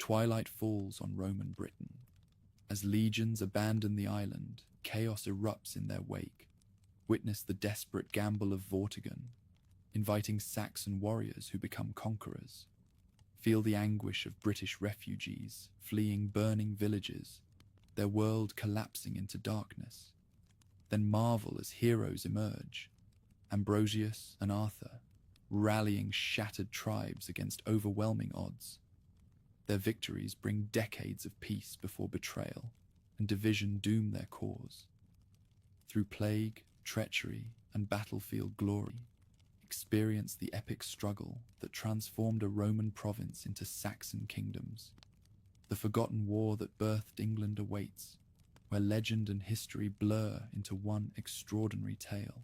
Twilight falls on Roman Britain. As legions abandon the island, chaos erupts in their wake. Witness the desperate gamble of Vortigern, inviting Saxon warriors who become conquerors. Feel the anguish of British refugees fleeing burning villages, their world collapsing into darkness. Then marvel as heroes emerge, Ambrosius and Arthur, rallying shattered tribes against overwhelming odds. Their victories bring decades of peace before betrayal and division doom their cause. Through plague, treachery, and battlefield glory, experience the epic struggle that transformed a Roman province into Saxon kingdoms. The forgotten war that birthed England awaits, where legend and history blur into one extraordinary tale.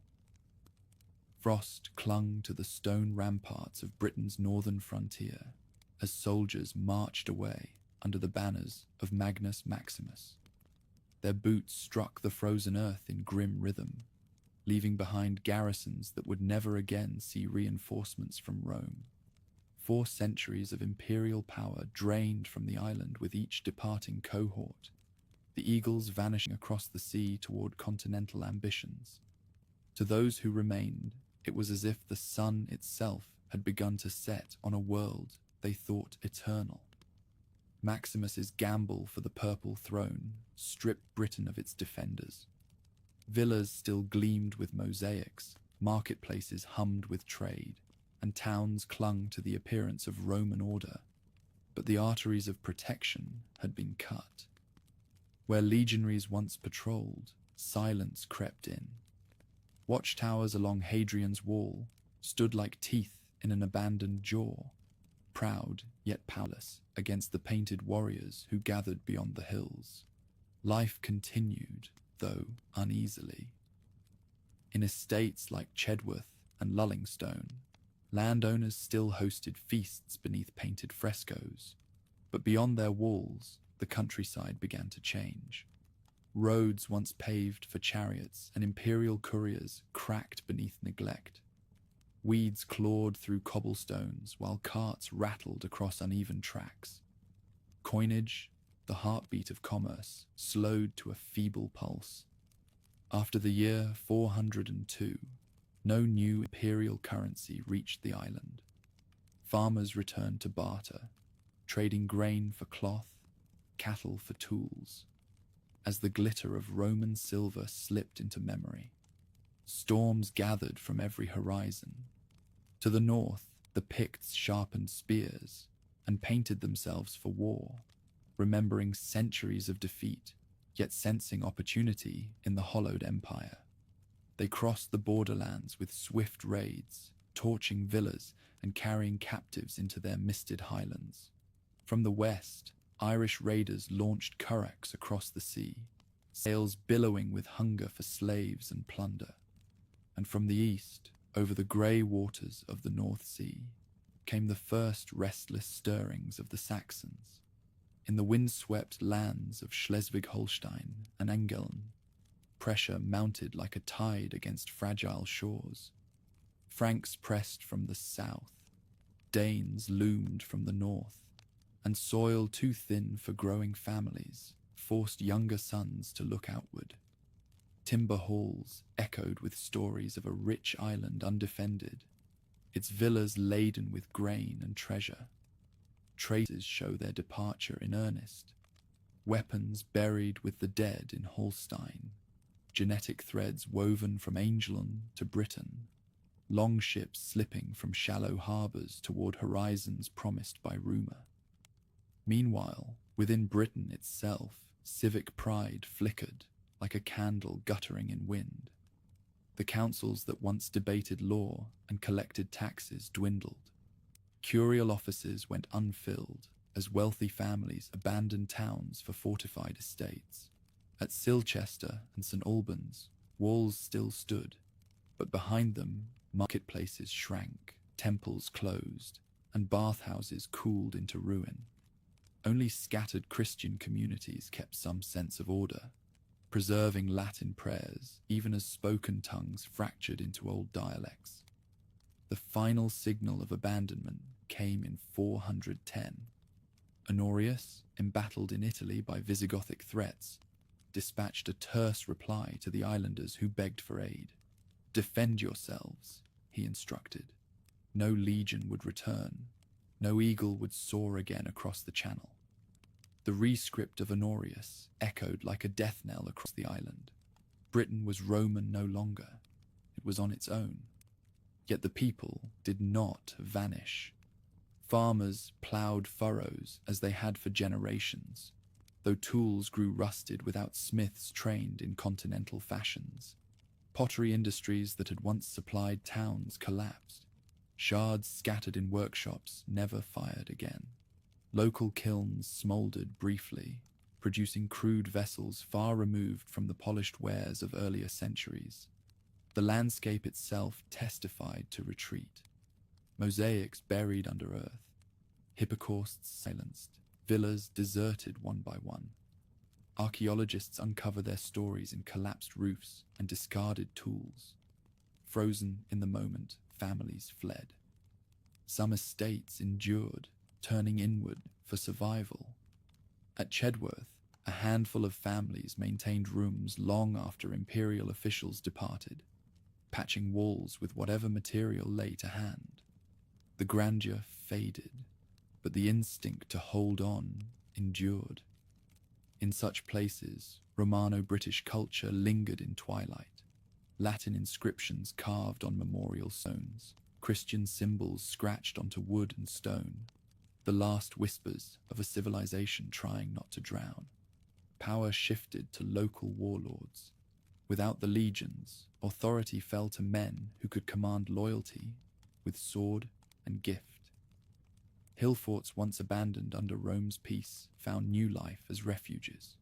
Frost clung to the stone ramparts of Britain's northern frontier as soldiers marched away under the banners of Magnus Maximus. Their boots struck the frozen earth in grim rhythm, leaving behind garrisons that would never again see reinforcements from Rome. 4 centuries of imperial power drained from the island with each departing cohort, the eagles vanishing across the sea toward continental ambitions. To those who remained, it was as if the sun itself had begun to set on a world they thought eternal. Maximus's gamble for the purple throne stripped Britain of its defenders. Villas still gleamed with mosaics, marketplaces hummed with trade, and towns clung to the appearance of Roman order. But the arteries of protection had been cut. Where legionaries once patrolled, silence crept in. Watchtowers along Hadrian's wall stood like teeth in an abandoned jaw, proud yet powerless against the painted warriors who gathered beyond the hills. Life continued, though uneasily. In estates like Chedworth and Lullingstone, landowners still hosted feasts beneath painted frescoes, but beyond their walls, the countryside began to change. Roads once paved for chariots and imperial couriers cracked beneath neglect. Weeds clawed through cobblestones while carts rattled across uneven tracks. Coinage, the heartbeat of commerce, slowed to a feeble pulse. After the year 402, no new imperial currency reached the island. Farmers returned to barter, trading grain for cloth, cattle for tools. As the glitter of Roman silver slipped into memory, storms gathered from every horizon. To the north, the Picts sharpened spears and painted themselves for war, remembering centuries of defeat, yet sensing opportunity in the hollowed empire. They crossed the borderlands with swift raids, torching villas and carrying captives into their misted highlands. From the west, Irish raiders launched curraghs across the sea, sails billowing with hunger for slaves and plunder. And from the east, over the grey waters of the North Sea, came the first restless stirrings of the Saxons. In the windswept lands of Schleswig-Holstein and Engeln, pressure mounted like a tide against fragile shores. Franks pressed from the south, Danes loomed from the north, and soil too thin for growing families forced younger sons to look outward. Timber halls echoed with stories of a rich island undefended, its villas laden with grain and treasure. Traces show their departure in earnest. Weapons buried with the dead in Holstein, genetic threads woven from Angeln to Britain, longships slipping from shallow harbours toward horizons promised by rumour. Meanwhile, within Britain itself, civic pride flickered like a candle guttering in wind. The councils that once debated law and collected taxes dwindled. Curial offices went unfilled as wealthy families abandoned towns for fortified estates. At Silchester and St. Albans, walls still stood, but behind them, marketplaces shrank, temples closed, and bathhouses cooled into ruin. Only scattered Christian communities kept some sense of order, preserving Latin prayers even as spoken tongues fractured into old dialects. The final signal of abandonment came in 410. Honorius, embattled in Italy by Visigothic threats, dispatched a terse reply to the islanders who begged for aid. "Defend yourselves," he instructed. No legion would return. No eagle would soar again across the channel. The rescript of Honorius echoed like a death knell across the island. Britain was Roman no longer. It was on its own. Yet the people did not vanish. Farmers ploughed furrows as they had for generations, though tools grew rusted without smiths trained in continental fashions. Pottery industries that had once supplied towns collapsed. Shards scattered in workshops never fired again. Local kilns smouldered briefly, producing crude vessels far removed from the polished wares of earlier centuries. The landscape itself testified to retreat. Mosaics buried under earth, hippocausts silenced, villas deserted one by one. Archaeologists uncover their stories in collapsed roofs and discarded tools. Frozen in the moment, families fled. Some estates endured, turning inward for survival. At Chedworth, a handful of families maintained rooms long after imperial officials departed, patching walls with whatever material lay to hand. The grandeur faded, but the instinct to hold on endured. In such places, Romano-British culture lingered in twilight. Latin inscriptions carved on memorial stones, Christian symbols scratched onto wood and stone, the last whispers of a civilization trying not to drown. Power shifted to local warlords. Without the legions, authority fell to men who could command loyalty with sword and gift. Hill forts once abandoned under Rome's peace found new life as refuges.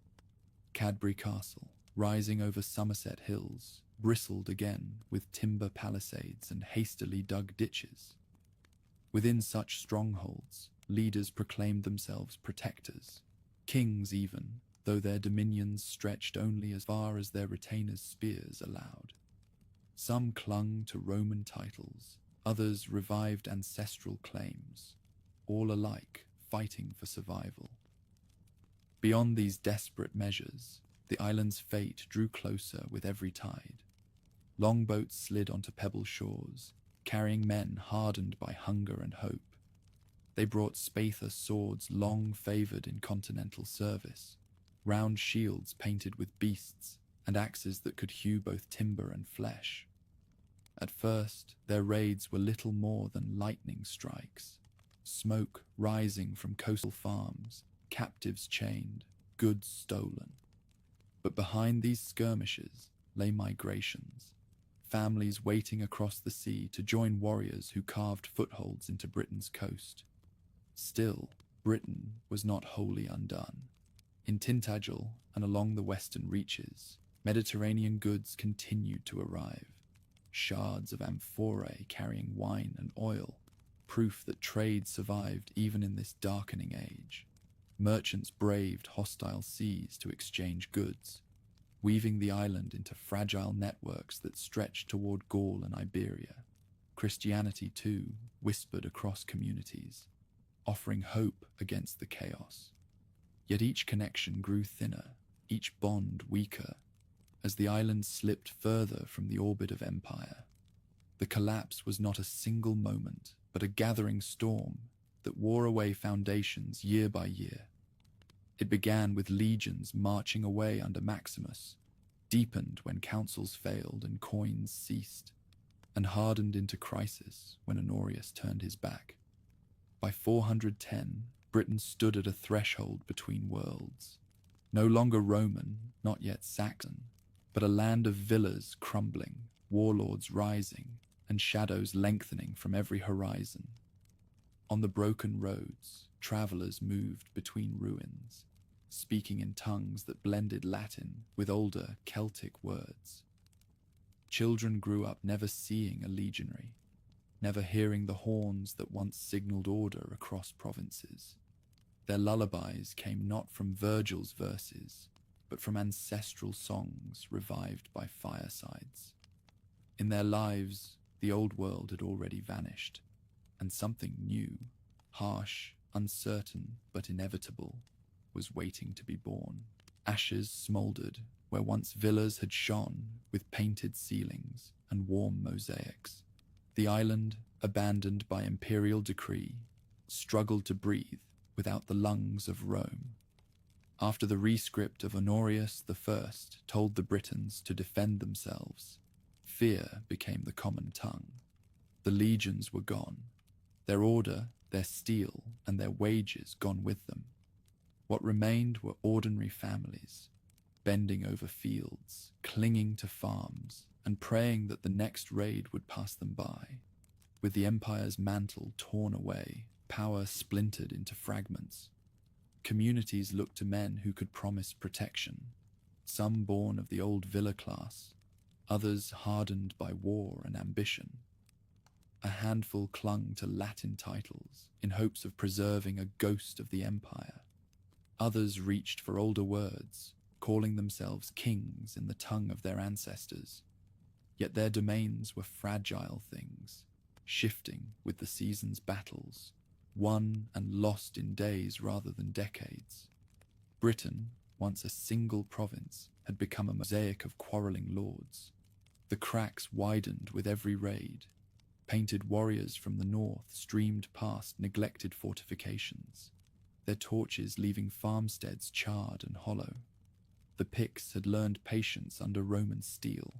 Cadbury Castle, rising over Somerset Hills, bristled again with timber palisades and hastily dug ditches. Within such strongholds, leaders proclaimed themselves protectors, kings even, though their dominions stretched only as far as their retainers' spears allowed. Some clung to Roman titles, others revived ancestral claims, all alike fighting for survival. Beyond these desperate measures, the island's fate drew closer with every tide. Longboats slid onto pebble shores, carrying men hardened by hunger and hope. They brought spather swords long favored in continental service, round shields painted with beasts, and axes that could hew both timber and flesh. At first, their raids were little more than lightning strikes, smoke rising from coastal farms, captives chained, goods stolen. But behind these skirmishes lay migrations, families waiting across the sea to join warriors who carved footholds into Britain's coast. Still, Britain was not wholly undone. In Tintagel and along the western reaches, Mediterranean goods continued to arrive. Shards of amphorae carrying wine and oil, proof that trade survived even in this darkening age. Merchants braved hostile seas to exchange goods, weaving the island into fragile networks that stretched toward Gaul and Iberia. Christianity, too, whispered across communities, offering hope against the chaos. Yet each connection grew thinner, each bond weaker, as the island slipped further from the orbit of empire. The collapse was not a single moment, but a gathering storm that wore away foundations year by year. It began with legions marching away under Maximus, deepened when councils failed and coins ceased, and hardened into crisis when Honorius turned his back. By 410, Britain stood at a threshold between worlds. No longer Roman, not yet Saxon, but a land of villas crumbling, warlords rising, and shadows lengthening from every horizon. On the broken roads, travelers moved between ruins, speaking in tongues that blended Latin with older Celtic words. Children grew up never seeing a legionary, never hearing the horns that once signaled order across provinces. Their lullabies came not from Virgil's verses, but from ancestral songs revived by firesides. In their lives, the old world had already vanished, and something new, harsh, uncertain but inevitable, was waiting to be born. Ashes smouldered where once villas had shone with painted ceilings and warm mosaics. The island, abandoned by imperial decree, struggled to breathe without the lungs of Rome. After the rescript of Honorius I told the Britons to defend themselves, fear became the common tongue. The legions were gone, their order, their steel, and their wages gone with them. What remained were ordinary families, bending over fields, clinging to farms, and praying that the next raid would pass them by. With the empire's mantle torn away, power splintered into fragments, communities looked to men who could promise protection, some born of the old villa class, others hardened by war and ambition. A handful clung to Latin titles in hopes of preserving a ghost of the empire. Others reached for older words, calling themselves kings in the tongue of their ancestors. Yet their domains were fragile things, shifting with the season's battles, won and lost in days rather than decades. Britain, once a single province, had become a mosaic of quarreling lords. The cracks widened with every raid. Painted warriors from the north streamed past neglected fortifications, their torches leaving farmsteads charred and hollow. The Picts had learned patience under Roman steel.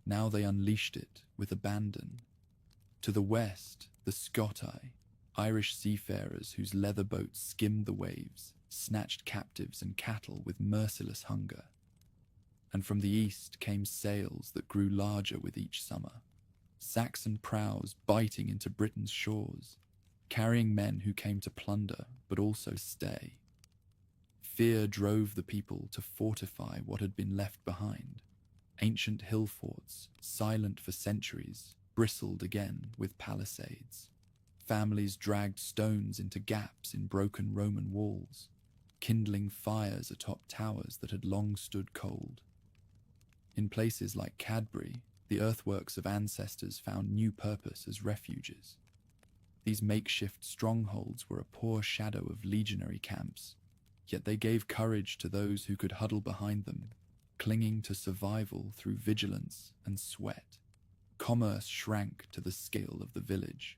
Now they unleashed it with abandon. To the west, the Scotti, Irish seafarers whose leather boats skimmed the waves, snatched captives and cattle with merciless hunger. And from the east came sails that grew larger with each summer, Saxon prows biting into Britain's shores, carrying men who came to plunder but also stay. Fear drove the people to fortify what had been left behind. Ancient hill forts, silent for centuries, bristled again with palisades. Families dragged stones into gaps in broken Roman walls, kindling fires atop towers that had long stood cold. In places like Cadbury, the earthworks of ancestors found new purpose as refuges. These makeshift strongholds were a poor shadow of legionary camps, yet they gave courage to those who could huddle behind them, clinging to survival through vigilance and sweat. Commerce shrank to the scale of the village.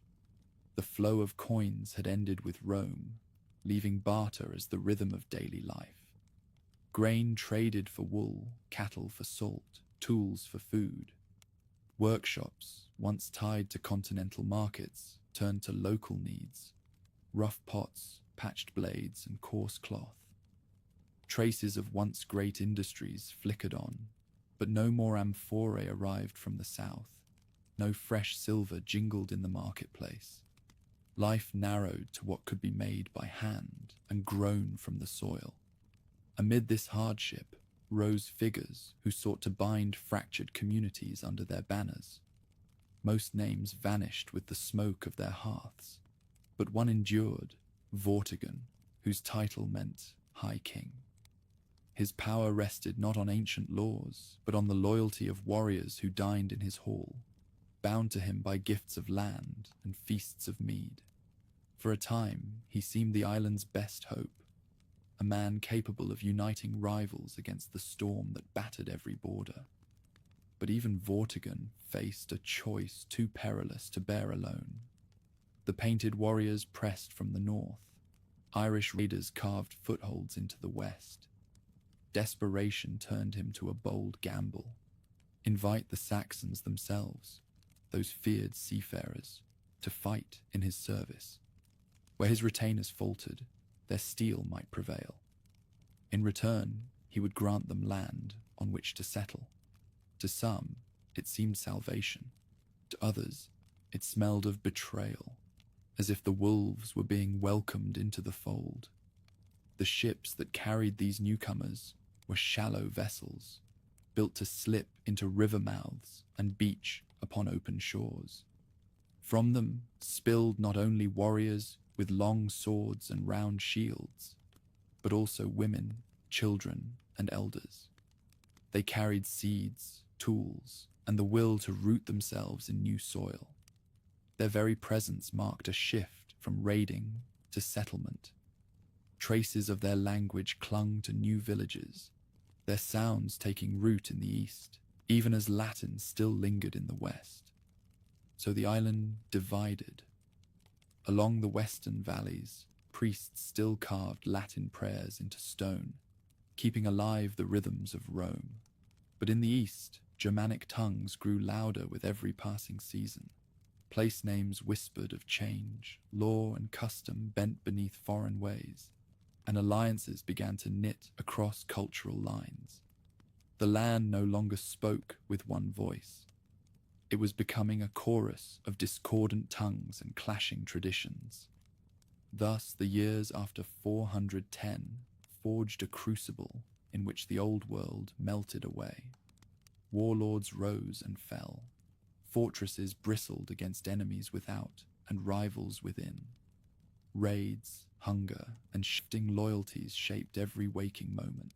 The flow of coins had ended with Rome, leaving barter as the rhythm of daily life. Grain traded for wool, cattle for salt, tools for food. Workshops, once tied to continental markets, turned to local needs. Rough pots, patched blades, and coarse cloth. Traces of once great industries flickered on, but no more amphorae arrived from the south. No fresh silver jingled in the marketplace. Life narrowed to what could be made by hand and grown from the soil. Amid this hardship rose figures who sought to bind fractured communities under their banners. Most names vanished with the smoke of their hearths, but one endured, Vortigern, whose title meant High King. His power rested not on ancient laws, but on the loyalty of warriors who dined in his hall, bound to him by gifts of land and feasts of mead. For a time, he seemed the island's best hope, a man capable of uniting rivals against the storm that battered every border. But even Vortigern faced a choice too perilous to bear alone. The painted warriors pressed from the north. Irish raiders carved footholds into the west. Desperation turned him to a bold gamble. Invite the Saxons themselves, those feared seafarers, to fight in his service. Where his retainers faltered, their steel might prevail. In return, he would grant them land on which to settle. To some, it seemed salvation. To others, it smelled of betrayal, as if the wolves were being welcomed into the fold. The ships that carried these newcomers were shallow vessels, built to slip into river mouths and beach upon open shores. From them spilled not only warriors with long swords and round shields, but also women, children, and elders. They carried seeds, tools, and the will to root themselves in new soil. Their very presence marked a shift from raiding to settlement. Traces of their language clung to new villages, their sounds taking root in the east, even as Latin still lingered in the west. So the island divided. Along the western valleys, priests still carved Latin prayers into stone, keeping alive the rhythms of Rome. But in the east, Germanic tongues grew louder with every passing season. Place names whispered of change, law and custom bent beneath foreign ways, and alliances began to knit across cultural lines. The land no longer spoke with one voice. It was becoming a chorus of discordant tongues and clashing traditions. Thus, the years after 410 forged a crucible in which the old world melted away. Warlords rose and fell. Fortresses bristled against enemies without and rivals within. Raids, hunger, and shifting loyalties shaped every waking moment.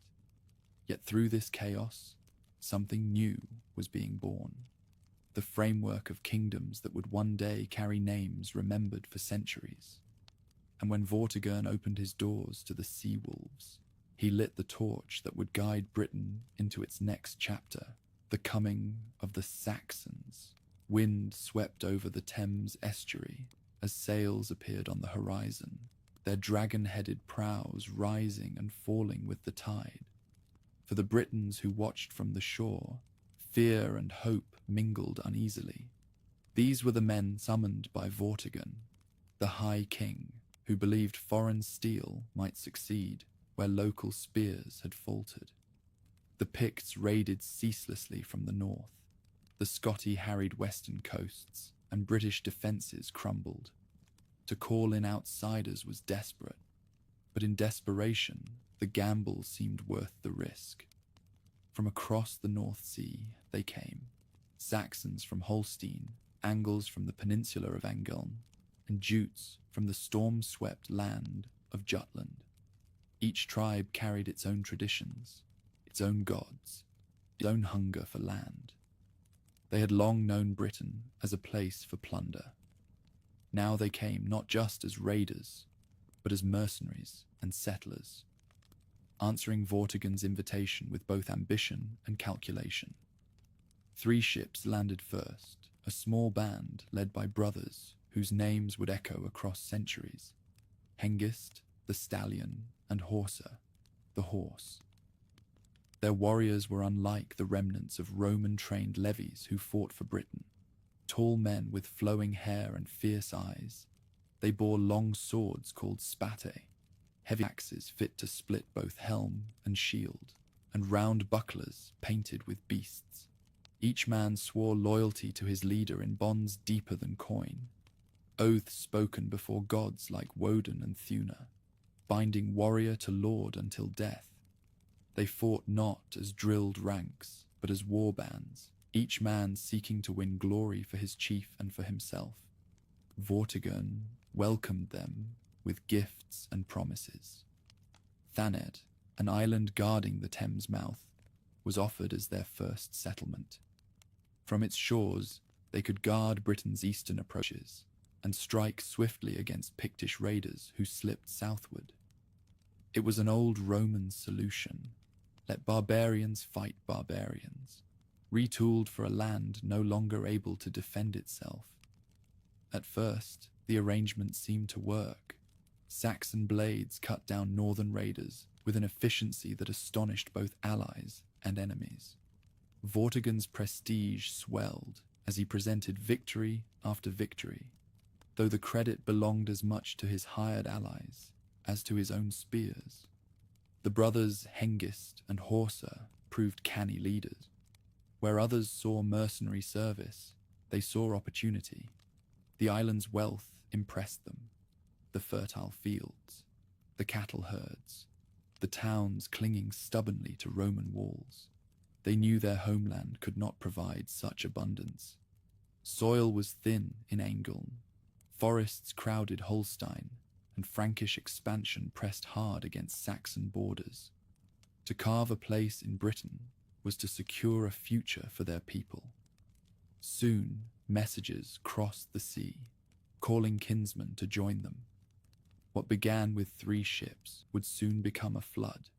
Yet through this chaos, something new was being born. The framework of kingdoms that would one day carry names remembered for centuries. And when Vortigern opened his doors to the sea wolves, he lit the torch that would guide Britain into its next chapter, the coming of the Saxons. Wind swept over the Thames estuary as sails appeared on the horizon, their dragon-headed prows rising and falling with the tide. For the Britons who watched from the shore, fear and hope mingled uneasily. These were the men summoned by Vortigern, the High King, who believed foreign steel might succeed where local spears had faltered. The Picts raided ceaselessly from the north. The Scotti harried western coasts, and British defences crumbled. To call in outsiders was desperate, but in desperation, the gamble seemed worth the risk. From across the North Sea they came, Saxons from Holstein, Angles from the peninsula of Angeln, and Jutes from the storm-swept land of Jutland. Each tribe carried its own traditions, its own gods, its own hunger for land. They had long known Britain as a place for plunder. Now they came not just as raiders, but as mercenaries and settlers, answering Vortigern's invitation with both ambition and calculation. 3 ships landed first, a small band led by brothers whose names would echo across centuries: Hengist, the stallion, and Horsa, the horse. Their warriors were unlike the remnants of Roman-trained levies who fought for Britain. Tall men with flowing hair and fierce eyes, they bore long swords called spatae, heavy axes fit to split both helm and shield, and round bucklers painted with beasts. Each man swore loyalty to his leader in bonds deeper than coin, oaths spoken before gods like Woden and Thuna, binding warrior to lord until death. They fought not as drilled ranks, but as war bands, each man seeking to win glory for his chief and for himself. Vortigern welcomed them with gifts and promises. Thanet, an island guarding the Thames mouth, was offered as their first settlement. From its shores, they could guard Britain's eastern approaches and strike swiftly against Pictish raiders who slipped southward. It was an old Roman solution: let barbarians fight barbarians, retooled for a land no longer able to defend itself. At first, the arrangement seemed to work. Saxon blades cut down northern raiders with an efficiency that astonished both allies and enemies. Vortigern's prestige swelled as he presented victory after victory, though the credit belonged as much to his hired allies as to his own spears. The brothers Hengist and Horsa proved canny leaders. Where others saw mercenary service, they saw opportunity. The island's wealth impressed them: the fertile fields, the cattle herds, the towns clinging stubbornly to Roman walls. They knew their homeland could not provide such abundance. Soil was thin in Angeln, forests crowded Holstein, and Frankish expansion pressed hard against Saxon borders. To carve a place in Britain was to secure a future for their people. Soon, messages crossed the sea, calling kinsmen to join them. What began with 3 ships would soon become a flood.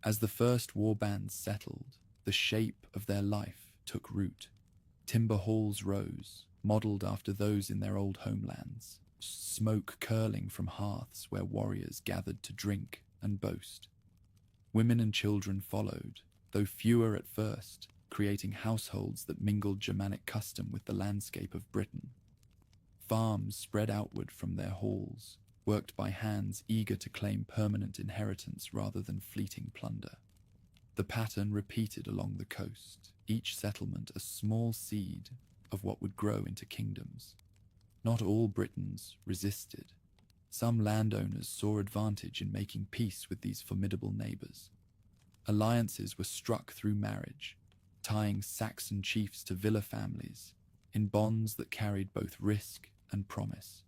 As the first warbands settled, the shape of their life took root. Timber halls rose, modelled after those in their old homelands, smoke curling from hearths where warriors gathered to drink and boast. Women and children followed, though fewer at first, creating households that mingled Germanic custom with the landscape of Britain. Farms spread outward from their halls, worked by hands eager to claim permanent inheritance rather than fleeting plunder. The pattern repeated along the coast, each settlement a small seed of what would grow into kingdoms. Not all Britons resisted. Some landowners saw advantage in making peace with these formidable neighbours. Alliances were struck through marriage, tying Saxon chiefs to villa families in bonds that carried both risk and promise.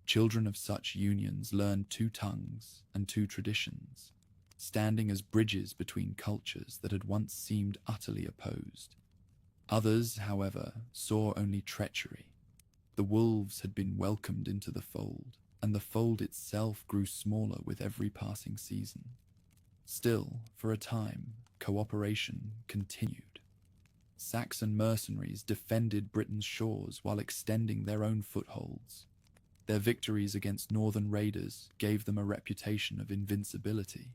Children of such unions learned 2 tongues and 2 traditions, standing as bridges between cultures that had once seemed utterly opposed. Others, however, saw only treachery. The wolves had been welcomed into the fold, and the fold itself grew smaller with every passing season. Still, for a time, cooperation continued. Saxon mercenaries defended Britain's shores while extending their own footholds. Their victories against northern raiders gave them a reputation of invincibility,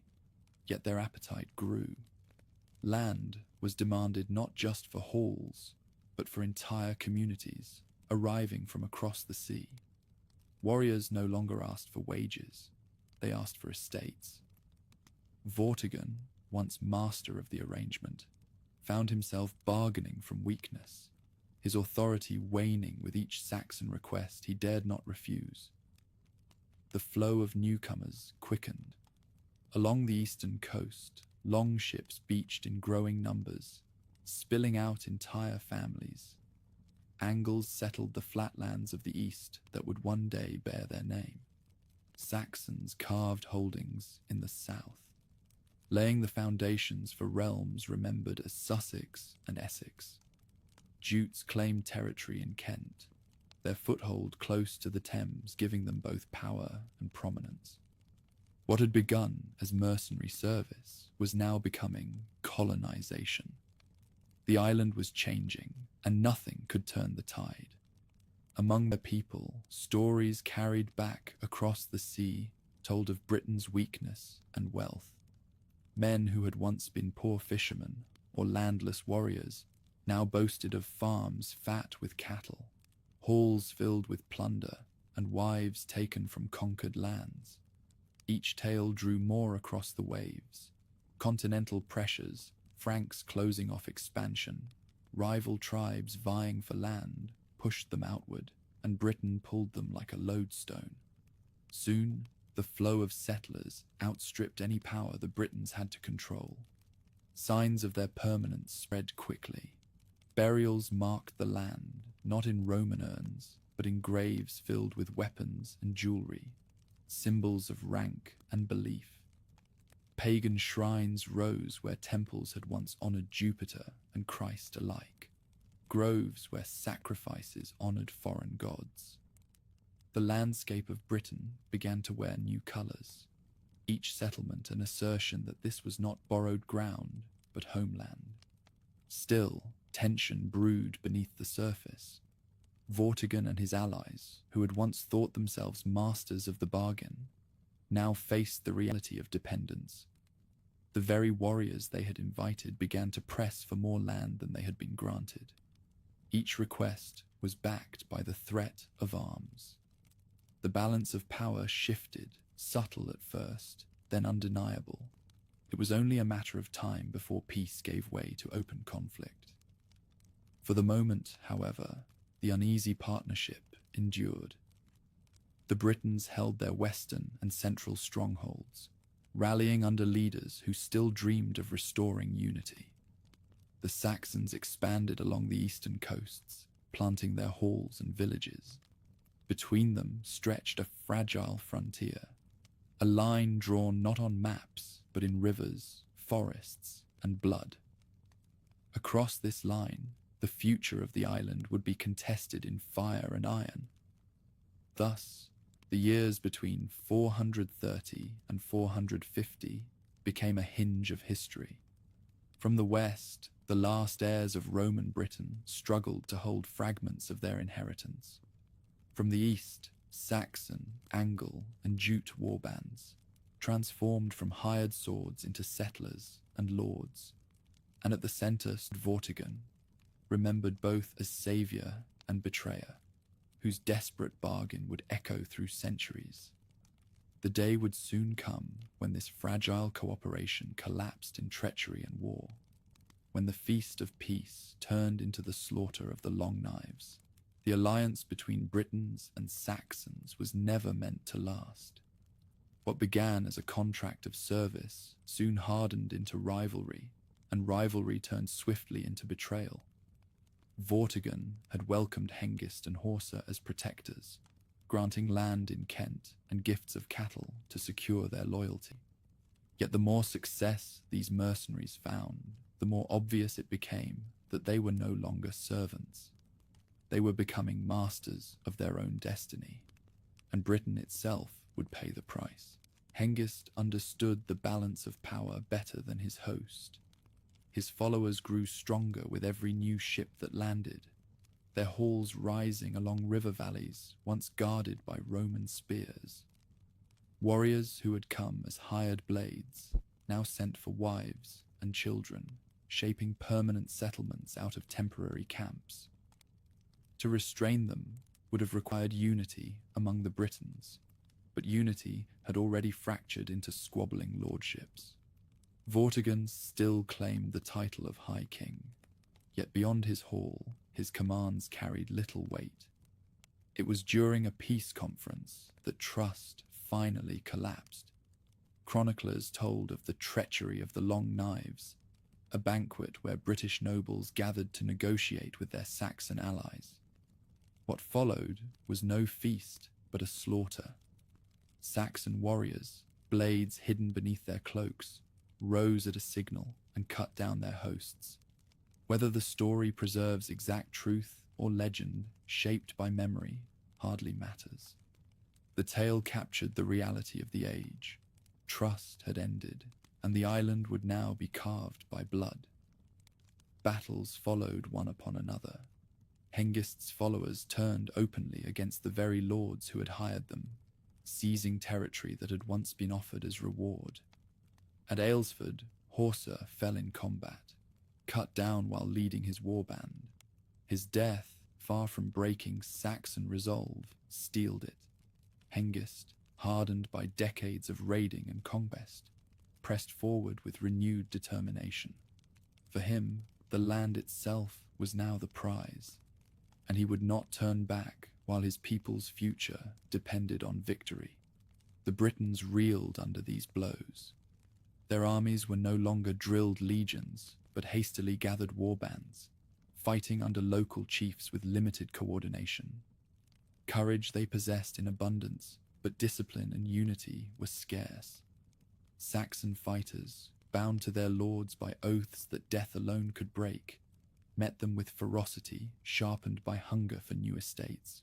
yet their appetite grew. Land was demanded not just for halls, but for entire communities arriving from across the sea. Warriors no longer asked for wages, they asked for estates. Vortigern, once master of the arrangement, found himself bargaining from weakness, his authority waning with each Saxon request he dared not refuse. The flow of newcomers quickened. Along the eastern coast, long ships beached in growing numbers, spilling out entire families. Angles settled the flatlands of the east that would one day bear their name. Saxons carved holdings in the south, laying the foundations for realms remembered as Sussex and Essex. Jutes claimed territory in Kent, their foothold close to the Thames giving them both power and prominence. What had begun as mercenary service was now becoming colonization. The island was changing, and nothing could turn the tide. Among the people, stories carried back across the sea told of Britain's weakness and wealth. Men who had once been poor fishermen or landless warriors now boasted of farms fat with cattle, halls filled with plunder, and wives taken from conquered lands. Each tale drew more across the waves. Continental pressures, Franks closing off expansion, rival tribes vying for land, pushed them outward, and Britain pulled them like a lodestone. Soon, the flow of settlers outstripped any power the Britons had to control. Signs of their permanence spread quickly. Burials marked the land, not in Roman urns, but in graves filled with weapons and jewelry, symbols of rank and belief. Pagan shrines rose where temples had once honored Jupiter and Christ alike, groves where sacrifices honored foreign gods. The landscape of Britain began to wear new colors, each settlement an assertion that this was not borrowed ground, but homeland. Still, tension brewed beneath the surface. Vortigern and his allies, who had once thought themselves masters of the bargain, now faced the reality of dependence. The very warriors they had invited began to press for more land than they had been granted. Each request was backed by the threat of arms. The balance of power shifted, subtle at first, then undeniable. It was only a matter of time before peace gave way to open conflict. For the moment, however, the uneasy partnership endured. The Britons held their western and central strongholds, rallying under leaders who still dreamed of restoring unity. The Saxons expanded along the eastern coasts, planting their halls and villages. Between them stretched a fragile frontier, a line drawn not on maps, but in rivers, forests, and blood. Across this line, the future of the island would be contested in fire and iron. Thus, The years between 430 and 450 became a hinge of history. From the west, the last heirs of Roman Britain struggled to hold fragments of their inheritance. From the east, Saxon, Angle, and Jute warbands transformed from hired swords into settlers and lords, and at the centre stood Vortigern, remembered both as saviour and betrayer, whose desperate bargain would echo through centuries. The day would soon come when this fragile cooperation collapsed in treachery and war, when the feast of peace turned into the slaughter of the Long Knives. The alliance between Britons and Saxons was never meant to last. What began as a contract of service soon hardened into rivalry, and rivalry turned swiftly into betrayal. Vortigern had welcomed Hengist and Horsa as protectors, granting land in Kent and gifts of cattle to secure their loyalty. Yet the more success these mercenaries found, the more obvious it became that they were no longer servants. They were becoming masters of their own destiny, and Britain itself would pay the price. Hengist understood the balance of power better than his host. His followers grew stronger with every new ship that landed, their halls rising along river valleys once guarded by Roman spears. Warriors who had come as hired blades now sent for wives and children, shaping permanent settlements out of temporary camps. To restrain them would have required unity among the Britons, but unity had already fractured into squabbling lordships. Vortigern still claimed the title of High King, yet beyond his hall, his commands carried little weight. It was during a peace conference that trust finally collapsed. Chroniclers told of the treachery of the Long Knives, a banquet where British nobles gathered to negotiate with their Saxon allies. What followed was no feast, but a slaughter. Saxon warriors, blades hidden beneath their cloaks, rose at a signal and cut down their hosts. Whether the story preserves exact truth or legend shaped by memory hardly matters. The tale captured the reality of the age. Trust had ended, and the island would now be carved by blood. Battles followed one upon another. Hengist's followers turned openly against the very lords who had hired them, seizing territory that had once been offered as reward. At Aylesford, Horsa fell in combat, cut down while leading his warband. His death, far from breaking Saxon resolve, steeled it. Hengist, hardened by decades of raiding and conquest, pressed forward with renewed determination. For him, the land itself was now the prize, and he would not turn back while his people's future depended on victory. The Britons reeled under these blows. Their armies were no longer drilled legions, but hastily gathered warbands, fighting under local chiefs with limited coordination. Courage they possessed in abundance, but discipline and unity were scarce. Saxon fighters, bound to their lords by oaths that death alone could break, met them with ferocity sharpened by hunger for new estates.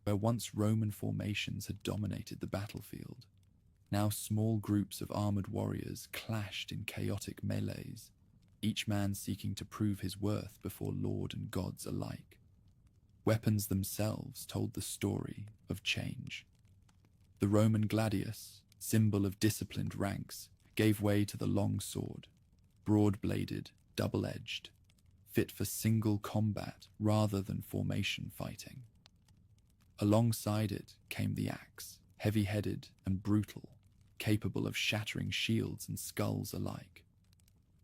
Where once Roman formations had dominated the battlefield, now small groups of armored warriors clashed in chaotic melees, each man seeking to prove his worth before lord and gods alike. Weapons themselves told the story of change. The Roman gladius, symbol of disciplined ranks, gave way to the long sword, broad-bladed, double-edged, fit for single combat rather than formation fighting. Alongside it came the axe, heavy-headed and brutal, capable of shattering shields and skulls alike.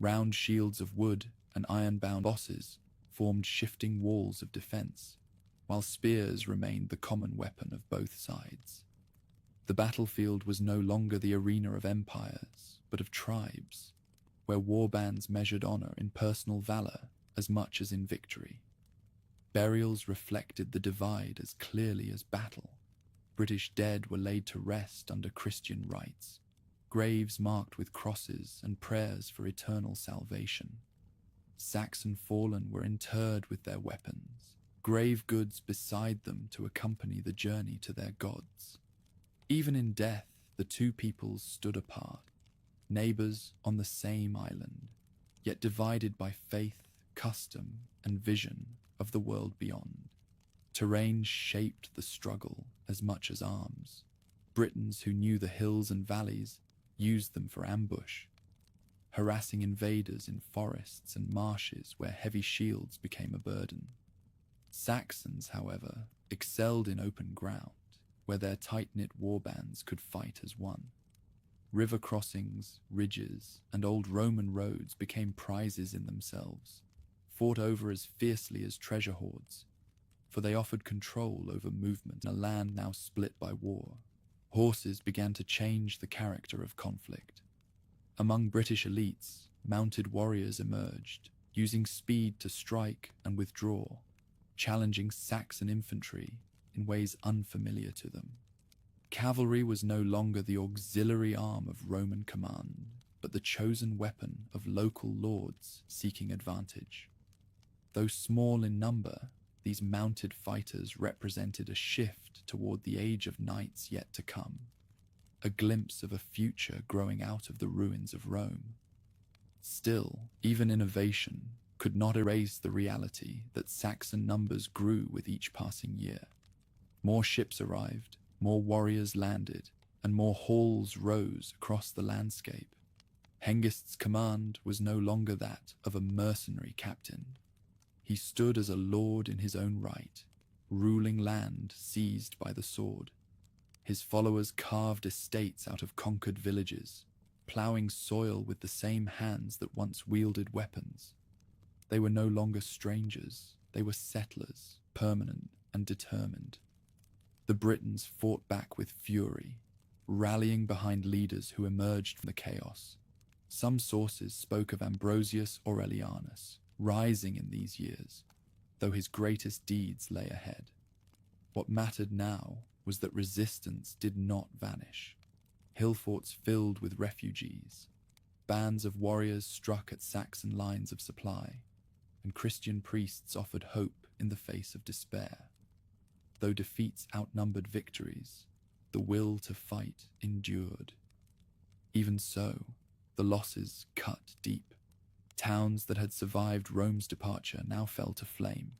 Round shields of wood and iron-bound bosses formed shifting walls of defense, while spears remained the common weapon of both sides. The battlefield was no longer the arena of empires, but of tribes, where warbands measured honor in personal valor as much as in victory. Burials reflected the divide as clearly as battle. British dead were laid to rest under Christian rites, graves marked with crosses and prayers for eternal salvation. Saxon fallen were interred with their weapons, grave goods beside them to accompany the journey to their gods. Even in death, the two peoples stood apart, neighbors on the same island, yet divided by faith, custom, and vision of the world beyond. Terrain shaped the struggle as much as arms. Britons who knew the hills and valleys used them for ambush, harassing invaders in forests and marshes where heavy shields became a burden. Saxons, however, excelled in open ground, where their tight-knit warbands could fight as one. River crossings, ridges, and old Roman roads became prizes in themselves, fought over as fiercely as treasure hoards, for they offered control over movement in a land now split by war. Horses began to change the character of conflict. Among British elites, mounted warriors emerged, using speed to strike and withdraw, challenging Saxon infantry in ways unfamiliar to them. Cavalry was no longer the auxiliary arm of Roman command, but the chosen weapon of local lords seeking advantage. Though small in number, these mounted fighters represented a shift toward the age of knights yet to come, a glimpse of a future growing out of the ruins of Rome. Still, even innovation could not erase the reality that Saxon numbers grew with each passing year. More ships arrived, more warriors landed, and more halls rose across the landscape. Hengist's command was no longer that of a mercenary captain. He stood as a lord in his own right, ruling land seized by the sword. His followers carved estates out of conquered villages, ploughing soil with the same hands that once wielded weapons. They were no longer strangers, they were settlers, permanent and determined. The Britons fought back with fury, rallying behind leaders who emerged from the chaos. Some sources spoke of Ambrosius Aurelianus rising in these years, though his greatest deeds lay ahead. What mattered now was that resistance did not vanish. Hill forts filled with refugees, bands of warriors struck at Saxon lines of supply, and Christian priests offered hope in the face of despair. Though defeats outnumbered victories, the will to fight endured. Even so, the losses cut deep. Towns that had survived Rome's departure now fell to flame.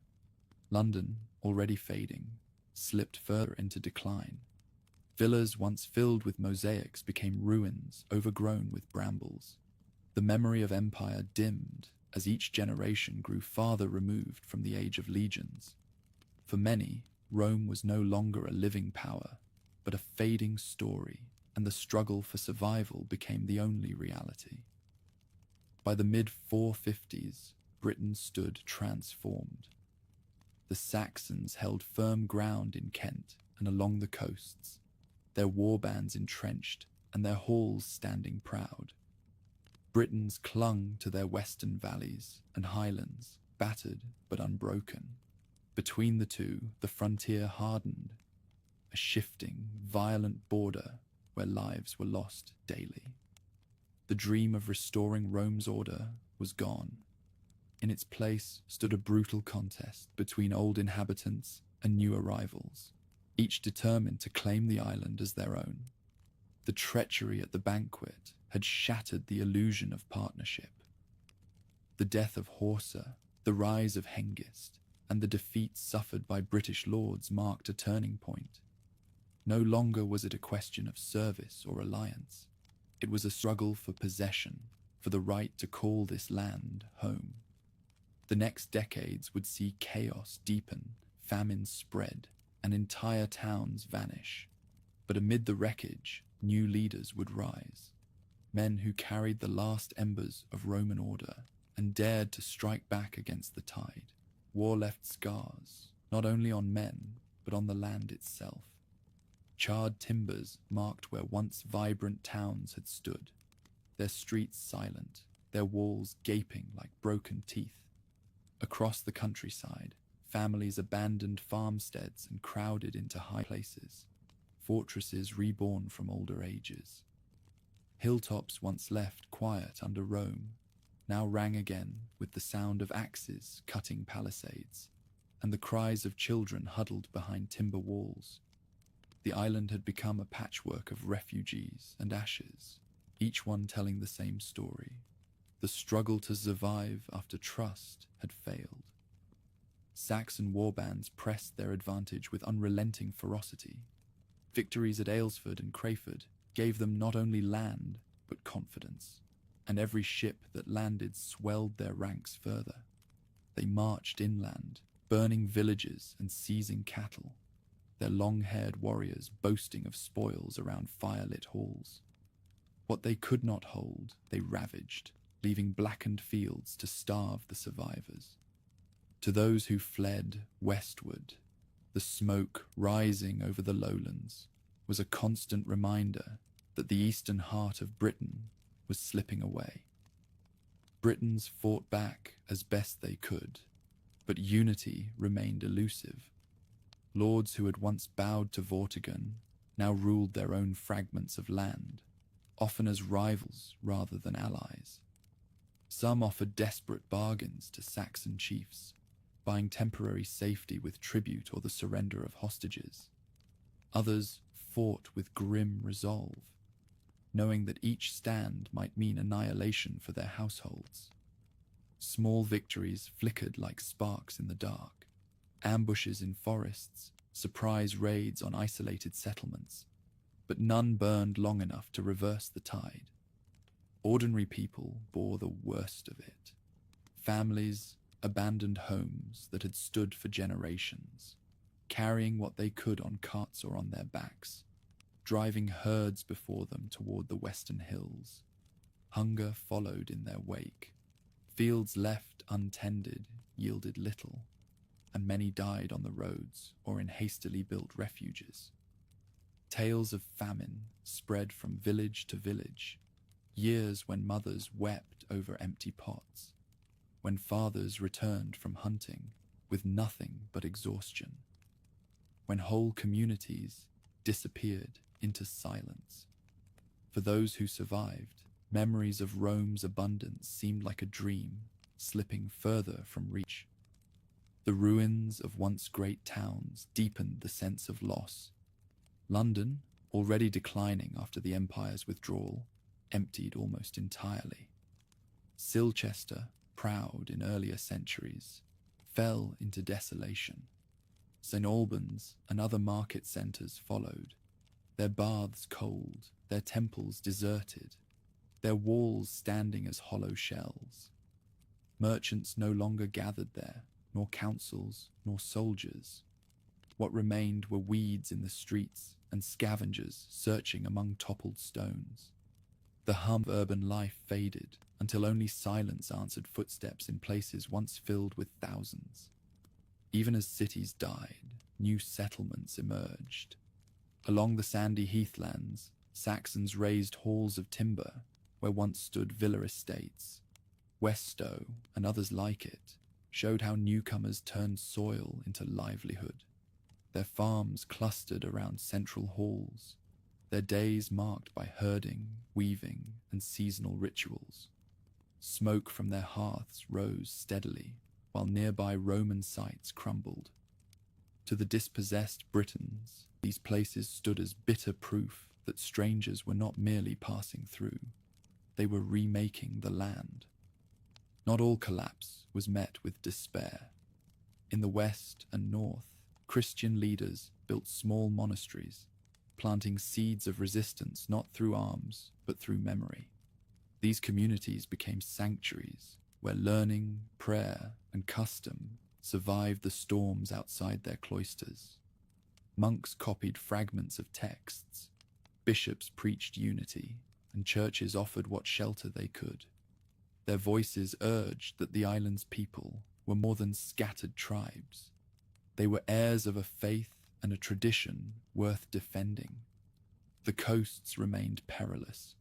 London, already fading, slipped further into decline. Villas once filled with mosaics became ruins overgrown with brambles. The memory of empire dimmed as each generation grew farther removed from the age of legions. For many, Rome was no longer a living power, but a fading story, and the struggle for survival became the only reality. By the mid-450s, Britain stood transformed. The Saxons held firm ground in Kent and along the coasts, their warbands entrenched and their halls standing proud. Britons clung to their western valleys and highlands, battered but unbroken. Between the two, the frontier hardened, a shifting, violent border where lives were lost daily. The dream of restoring Rome's order was gone. In its place stood a brutal contest between old inhabitants and new arrivals, each determined to claim the island as their own. The treachery at the banquet had shattered the illusion of partnership. The death of Horsa, the rise of Hengist, and the defeats suffered by British lords marked a turning point. No longer was it a question of service or alliance. It was a struggle for possession, for the right to call this land home. The next decades would see chaos deepen, famine spread, and entire towns vanish. But amid the wreckage, new leaders would rise. Men who carried the last embers of Roman order and dared to strike back against the tide. War left scars, not only on men, but on the land itself. Charred timbers marked where once vibrant towns had stood, their streets silent, their walls gaping like broken teeth. Across the countryside, families abandoned farmsteads and crowded into high places, fortresses reborn from older ages. Hilltops once left quiet under Rome now rang again with the sound of axes cutting palisades and the cries of children huddled behind timber walls. The island had become a patchwork of refugees and ashes, each one telling the same story. The struggle to survive after trust had failed. Saxon warbands pressed their advantage with unrelenting ferocity. Victories at Aylesford and Crayford gave them not only land, but confidence, and every ship that landed swelled their ranks further. They marched inland, burning villages and seizing cattle, their long-haired warriors boasting of spoils around fire-lit halls. What they could not hold, they ravaged, leaving blackened fields to starve the survivors. To those who fled westward, the smoke rising over the lowlands was a constant reminder that the eastern heart of Britain was slipping away. Britons fought back as best they could, but unity remained elusive. Lords who had once bowed to Vortigern now ruled their own fragments of land, often as rivals rather than allies. Some offered desperate bargains to Saxon chiefs, buying temporary safety with tribute or the surrender of hostages. Others fought with grim resolve, knowing that each stand might mean annihilation for their households. Small victories flickered like sparks in the dark. Ambushes in forests, surprise raids on isolated settlements, but none burned long enough to reverse the tide. Ordinary people bore the worst of it. Families abandoned homes that had stood for generations, carrying what they could on carts or on their backs, driving herds before them toward the western hills. Hunger followed in their wake. Fields left untended yielded little, and many died on the roads or in hastily built refuges. Tales of famine spread from village to village, years when mothers wept over empty pots, when fathers returned from hunting with nothing but exhaustion, when whole communities disappeared into silence. For those who survived, memories of Rome's abundance seemed like a dream, slipping further from reach. The ruins of once great towns deepened the sense of loss. London, already declining after the Empire's withdrawal, emptied almost entirely. Silchester, proud in earlier centuries, fell into desolation. St. Albans and other market centres followed, their baths cold, their temples deserted, their walls standing as hollow shells. Merchants no longer gathered there, nor councils, nor soldiers. What remained were weeds in the streets and scavengers searching among toppled stones. The hum of urban life faded until only silence answered footsteps in places once filled with thousands. Even as cities died, new settlements emerged. Along the sandy heathlands, Saxons raised halls of timber where once stood villa estates. Weststow, and others like it, showed how newcomers turned soil into livelihood. Their farms clustered around central halls, their days marked by herding, weaving, and seasonal rituals. Smoke from their hearths rose steadily, while nearby Roman sites crumbled. To the dispossessed Britons, these places stood as bitter proof that strangers were not merely passing through, they were remaking the land. Not all collapse was met with despair. In the west and north, Christian leaders built small monasteries, planting seeds of resistance not through arms, but through memory. These communities became sanctuaries where learning, prayer, and custom survived the storms outside their cloisters. Monks copied fragments of texts, bishops preached unity, and churches offered what shelter they could. Their voices urged that the island's people were more than scattered tribes. They were heirs of a faith and a tradition worth defending. The coasts remained perilous.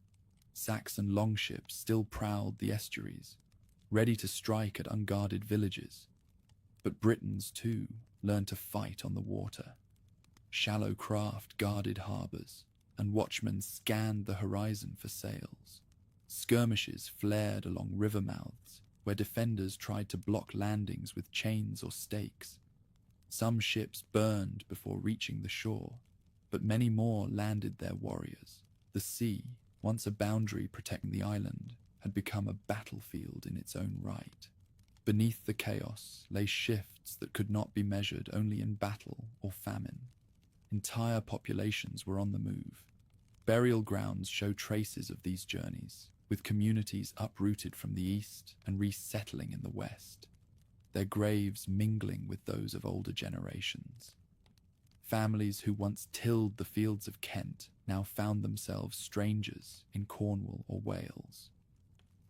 Saxon longships still prowled the estuaries, ready to strike at unguarded villages. But Britons, too, learned to fight on the water. Shallow craft guarded harbours, and watchmen scanned the horizon for sails. Skirmishes flared along river mouths, where defenders tried to block landings with chains or stakes. Some ships burned before reaching the shore, but many more landed their warriors. The sea, once a boundary protecting the island, had become a battlefield in its own right. Beneath the chaos lay shifts that could not be measured only in battle or famine. Entire populations were on the move. Burial grounds show traces of these journeys, with communities uprooted from the east and resettling in the west, their graves mingling with those of older generations. Families who once tilled the fields of Kent now found themselves strangers in Cornwall or Wales.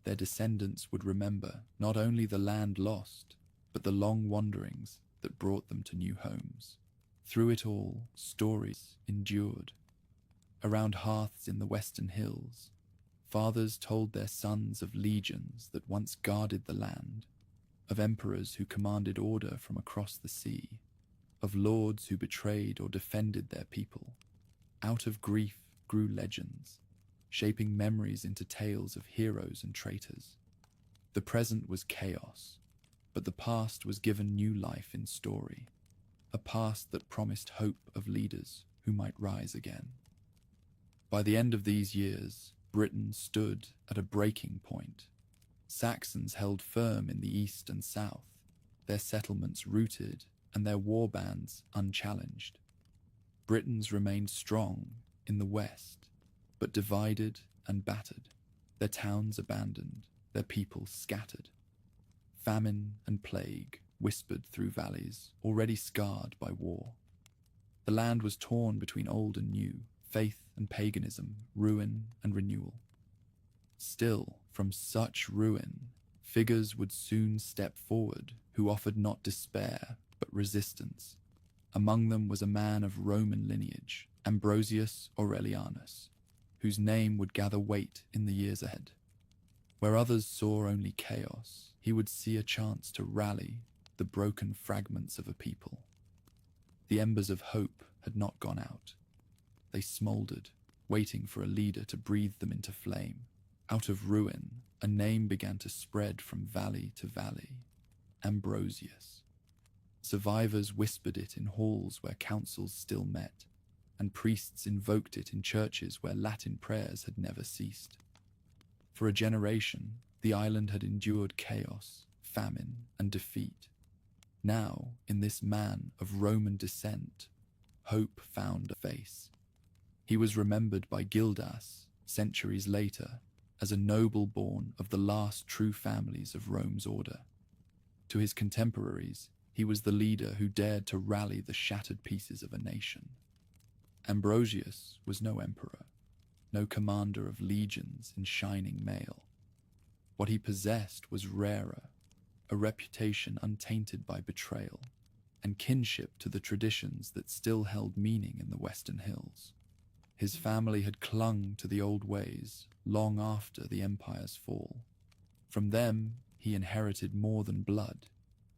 Their descendants would remember not only the land lost, but the long wanderings that brought them to new homes. Through it all, stories endured. Around hearths in the western hills, fathers told their sons of legions that once guarded the land, of emperors who commanded order from across the sea, of lords who betrayed or defended their people. Out of grief grew legends, shaping memories into tales of heroes and traitors. The present was chaos, but the past was given new life in story, a past that promised hope of leaders who might rise again. By the end of these years, Britain stood at a breaking point. Saxons held firm in the east and south, their settlements rooted and their war bands unchallenged. Britons remained strong in the west, but divided and battered, their towns abandoned, their people scattered. Famine and plague whispered through valleys already scarred by war. The land was torn between old and new, faith and paganism, ruin and renewal. Still, from such ruin, figures would soon step forward who offered not despair, but resistance. Among them was a man of Roman lineage, Ambrosius Aurelianus, whose name would gather weight in the years ahead. Where others saw only chaos, he would see a chance to rally the broken fragments of a people. The embers of hope had not gone out. They smouldered, waiting for a leader to breathe them into flame. Out of ruin, a name began to spread from valley to valley: Ambrosius. Survivors whispered it in halls where councils still met, and priests invoked it in churches where Latin prayers had never ceased. For a generation, the island had endured chaos, famine, and defeat. Now, in this man of Roman descent, hope found a face. He was remembered by Gildas, centuries later, as a noble born of the last true families of Rome's order. To his contemporaries, he was the leader who dared to rally the shattered pieces of a nation. Ambrosius was no emperor, no commander of legions in shining mail. What he possessed was rarer, a reputation untainted by betrayal, and kinship to the traditions that still held meaning in the Western Hills. His family had clung to the old ways long after the empire's fall. From them, he inherited more than blood.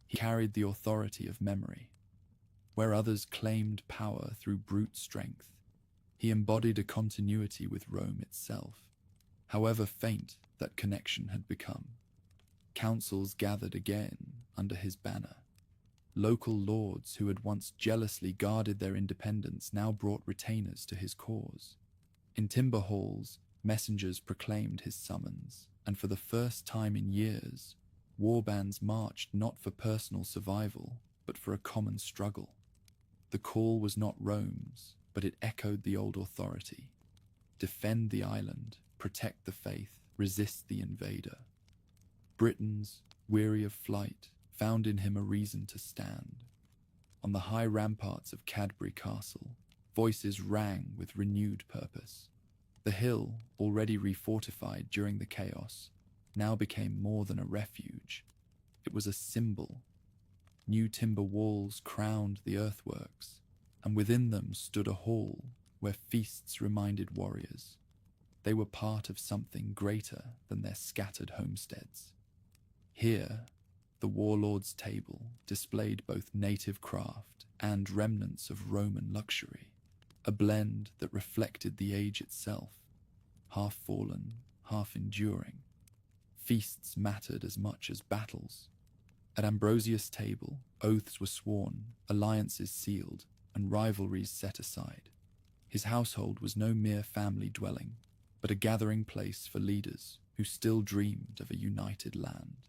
He carried the authority of memory. Where others claimed power through brute strength, he embodied a continuity with Rome itself, however faint that connection had become. Councils gathered again under his banner. Local lords who had once jealously guarded their independence now brought retainers to his cause. In timber halls, messengers proclaimed his summons, and for the first time in years, warbands marched not for personal survival, but for a common struggle. The call was not Rome's, but it echoed the old authority. Defend the island, protect the faith, resist the invader. Britons, weary of flight, found in him a reason to stand. On the high ramparts of Cadbury Castle, voices rang with renewed purpose. The hill, already refortified during the chaos, now became more than a refuge. It was a symbol. New timber walls crowned the earthworks, and within them stood a hall where feasts reminded warriors. They were part of something greater than their scattered homesteads. Here, the warlord's table displayed both native craft and remnants of Roman luxury, a blend that reflected the age itself, half fallen, half enduring. Feasts mattered as much as battles. At Ambrosius' table, oaths were sworn, alliances sealed, and rivalries set aside. His household was no mere family dwelling, but a gathering place for leaders who still dreamed of a united land.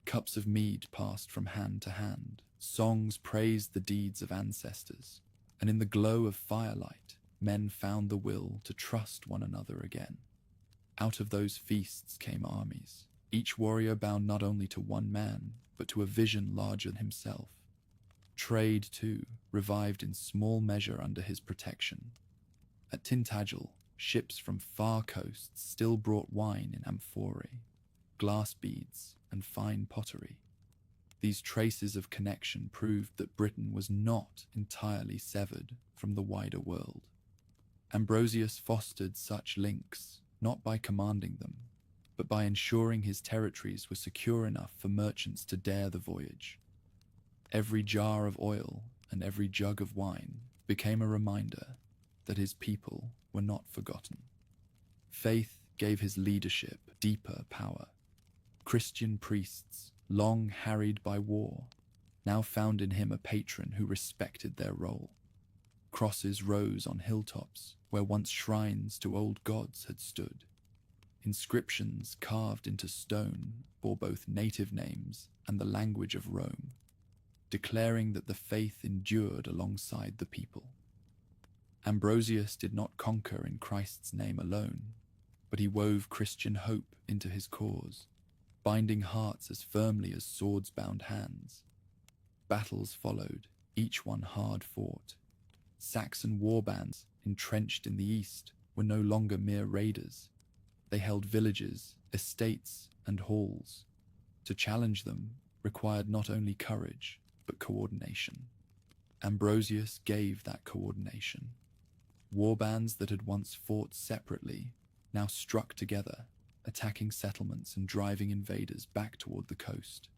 Cups of mead passed from hand to hand, songs praised the deeds of ancestors, and in the glow of firelight, men found the will to trust one another again. Out of those feasts came armies, each warrior bound not only to one man, but to a vision larger than himself. Trade, too, revived in small measure under his protection. At Tintagel, ships from far coasts still brought wine in amphorae, glass beads, and fine pottery. These traces of connection proved that Britain was not entirely severed from the wider world. Ambrosius fostered such links not by commanding them, but by ensuring his territories were secure enough for merchants to dare the voyage. Every jar of oil and every jug of wine became a reminder that his people were not forgotten. Faith gave his leadership deeper power. Christian priests, long harried by war, now found in him a patron who respected their role. Crosses rose on hilltops where once shrines to old gods had stood. Inscriptions carved into stone bore both native names and the language of Rome, declaring that the faith endured alongside the people. Ambrosius did not conquer in Christ's name alone, but he wove Christian hope into his cause, binding hearts as firmly as swords bound hands. Battles followed, each one hard fought. Saxon warbands, entrenched in the east, were no longer mere raiders. They held villages, estates, and halls. To challenge them required not only courage, but coordination. Ambrosius gave that coordination. Warbands that had once fought separately now struck together, attacking settlements and driving invaders back toward the coast.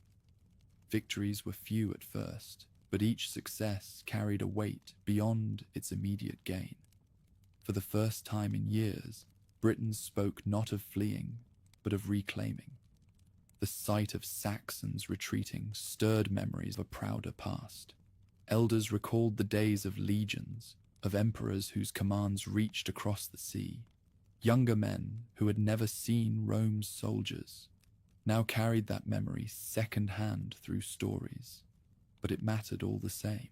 Victories were few at first, but each success carried a weight beyond its immediate gain. For the first time in years, Britons spoke not of fleeing, but of reclaiming. The sight of Saxons retreating stirred memories of a prouder past. Elders recalled the days of legions, of emperors whose commands reached across the sea. Younger men who had never seen Rome's soldiers now carried that memory second-hand through stories, but it mattered all the same.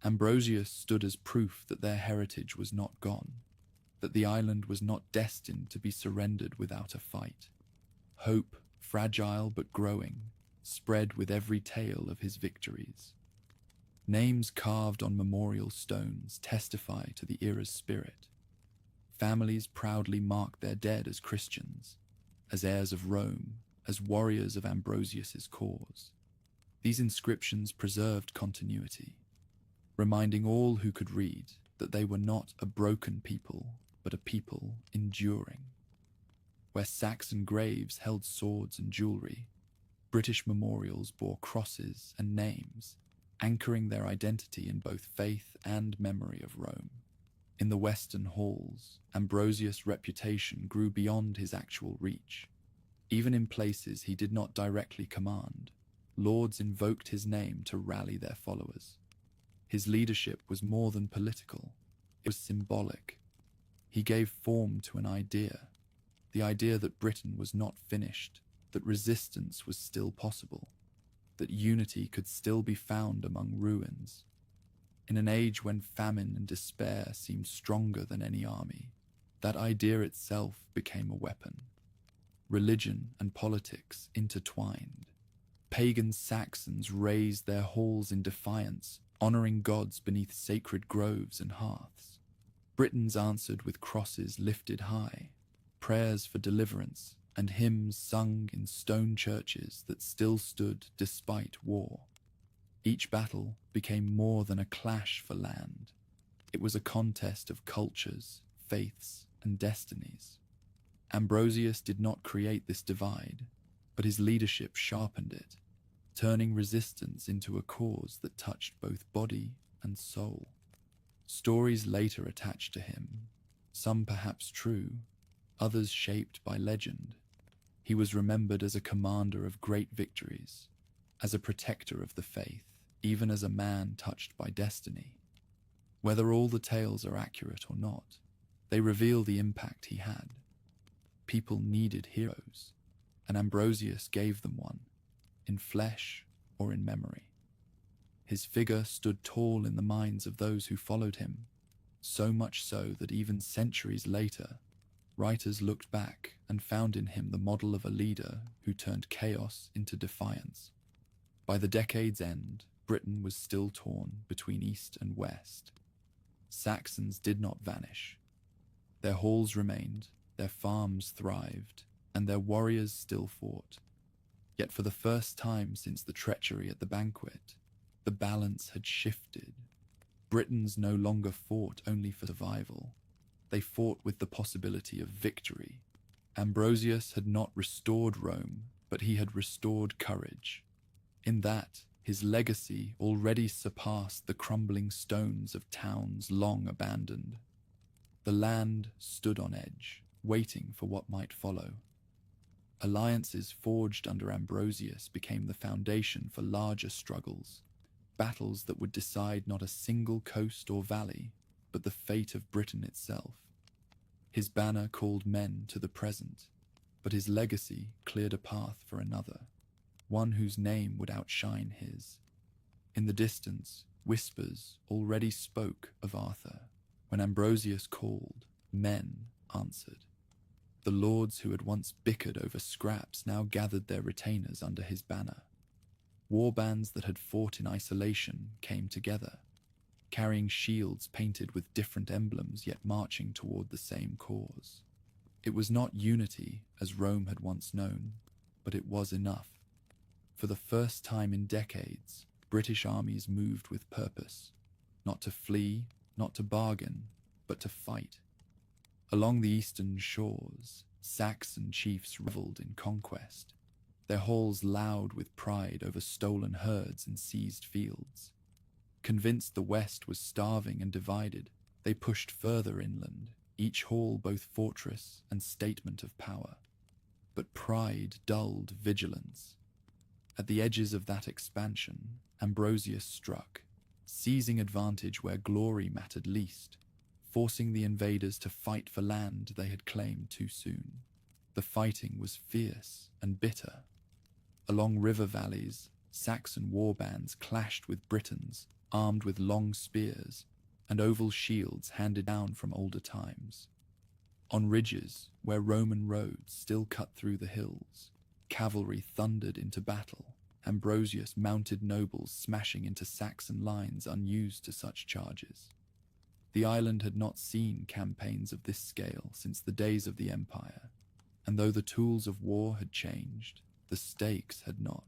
Ambrosius stood as proof that their heritage was not gone, that the island was not destined to be surrendered without a fight. Hope, fragile but growing, spread with every tale of his victories. Names carved on memorial stones testify to the era's spirit. Families proudly mark their dead as Christians, as heirs of Rome, as warriors of Ambrosius's cause. These inscriptions preserved continuity, reminding all who could read that they were not a broken people, but a people enduring. Where Saxon graves held swords and jewelry, British memorials bore crosses and names, anchoring their identity in both faith and memory of Rome. In the western halls, Ambrosius' reputation grew beyond his actual reach. Even in places he did not directly command, lords invoked his name to rally their followers. His leadership was more than political, it was symbolic. He gave form to an idea, the idea that Britain was not finished, that resistance was still possible, that unity could still be found among ruins. In an age when famine and despair seemed stronger than any army, that idea itself became a weapon. Religion and politics intertwined. Pagan Saxons raised their halls in defiance, honoring gods beneath sacred groves and hearths. Britons answered with crosses lifted high, prayers for deliverance, and hymns sung in stone churches that still stood despite war. Each battle became more than a clash for land. It was a contest of cultures, faiths, and destinies. Ambrosius did not create this divide, but his leadership sharpened it, turning resistance into a cause that touched both body and soul. Stories later attached to him, some perhaps true, others shaped by legend. He was remembered as a commander of great victories, as a protector of the faith, even as a man touched by destiny. Whether all the tales are accurate or not, they reveal the impact he had. People needed heroes, and Ambrosius gave them one, in flesh or in memory. His figure stood tall in the minds of those who followed him, so much so that even centuries later, writers looked back and found in him the model of a leader who turned chaos into defiance. By the decade's end, Britain was still torn between East and West. Saxons did not vanish. Their halls remained, their farms thrived, and their warriors still fought. Yet for the first time since the treachery at the banquet, the balance had shifted. Britons no longer fought only for survival. They fought with the possibility of victory. Ambrosius had not restored Rome, but he had restored courage. In that, his legacy already surpassed the crumbling stones of towns long abandoned. The land stood on edge, waiting for what might follow. Alliances forged under Ambrosius became the foundation for larger struggles, battles that would decide not a single coast or valley, but the fate of Britain itself. His banner called men to the present, but his legacy cleared a path for another, one whose name would outshine his. In the distance, whispers already spoke of Arthur. When Ambrosius called, men answered. The lords who had once bickered over scraps now gathered their retainers under his banner. Warbands that had fought in isolation came together, carrying shields painted with different emblems yet marching toward the same cause. It was not unity as Rome had once known, but it was enough. For the first time in decades, British armies moved with purpose, not to flee, not to bargain, but to fight. Along the eastern shores, Saxon chiefs revelled in conquest, their halls loud with pride over stolen herds and seized fields. Convinced the West was starving and divided, they pushed further inland, each hall both fortress and statement of power. But pride dulled vigilance. At the edges of that expansion, Ambrosius struck, seizing advantage where glory mattered least, forcing the invaders to fight for land they had claimed too soon. The fighting was fierce and bitter. Along river valleys, Saxon warbands clashed with Britons, armed with long spears and oval shields handed down from older times. On ridges, where Roman roads still cut through the hills, cavalry thundered into battle, Ambrosius mounted nobles smashing into Saxon lines unused to such charges. The island had not seen campaigns of this scale since the days of the Empire, and though the tools of war had changed, the stakes had not.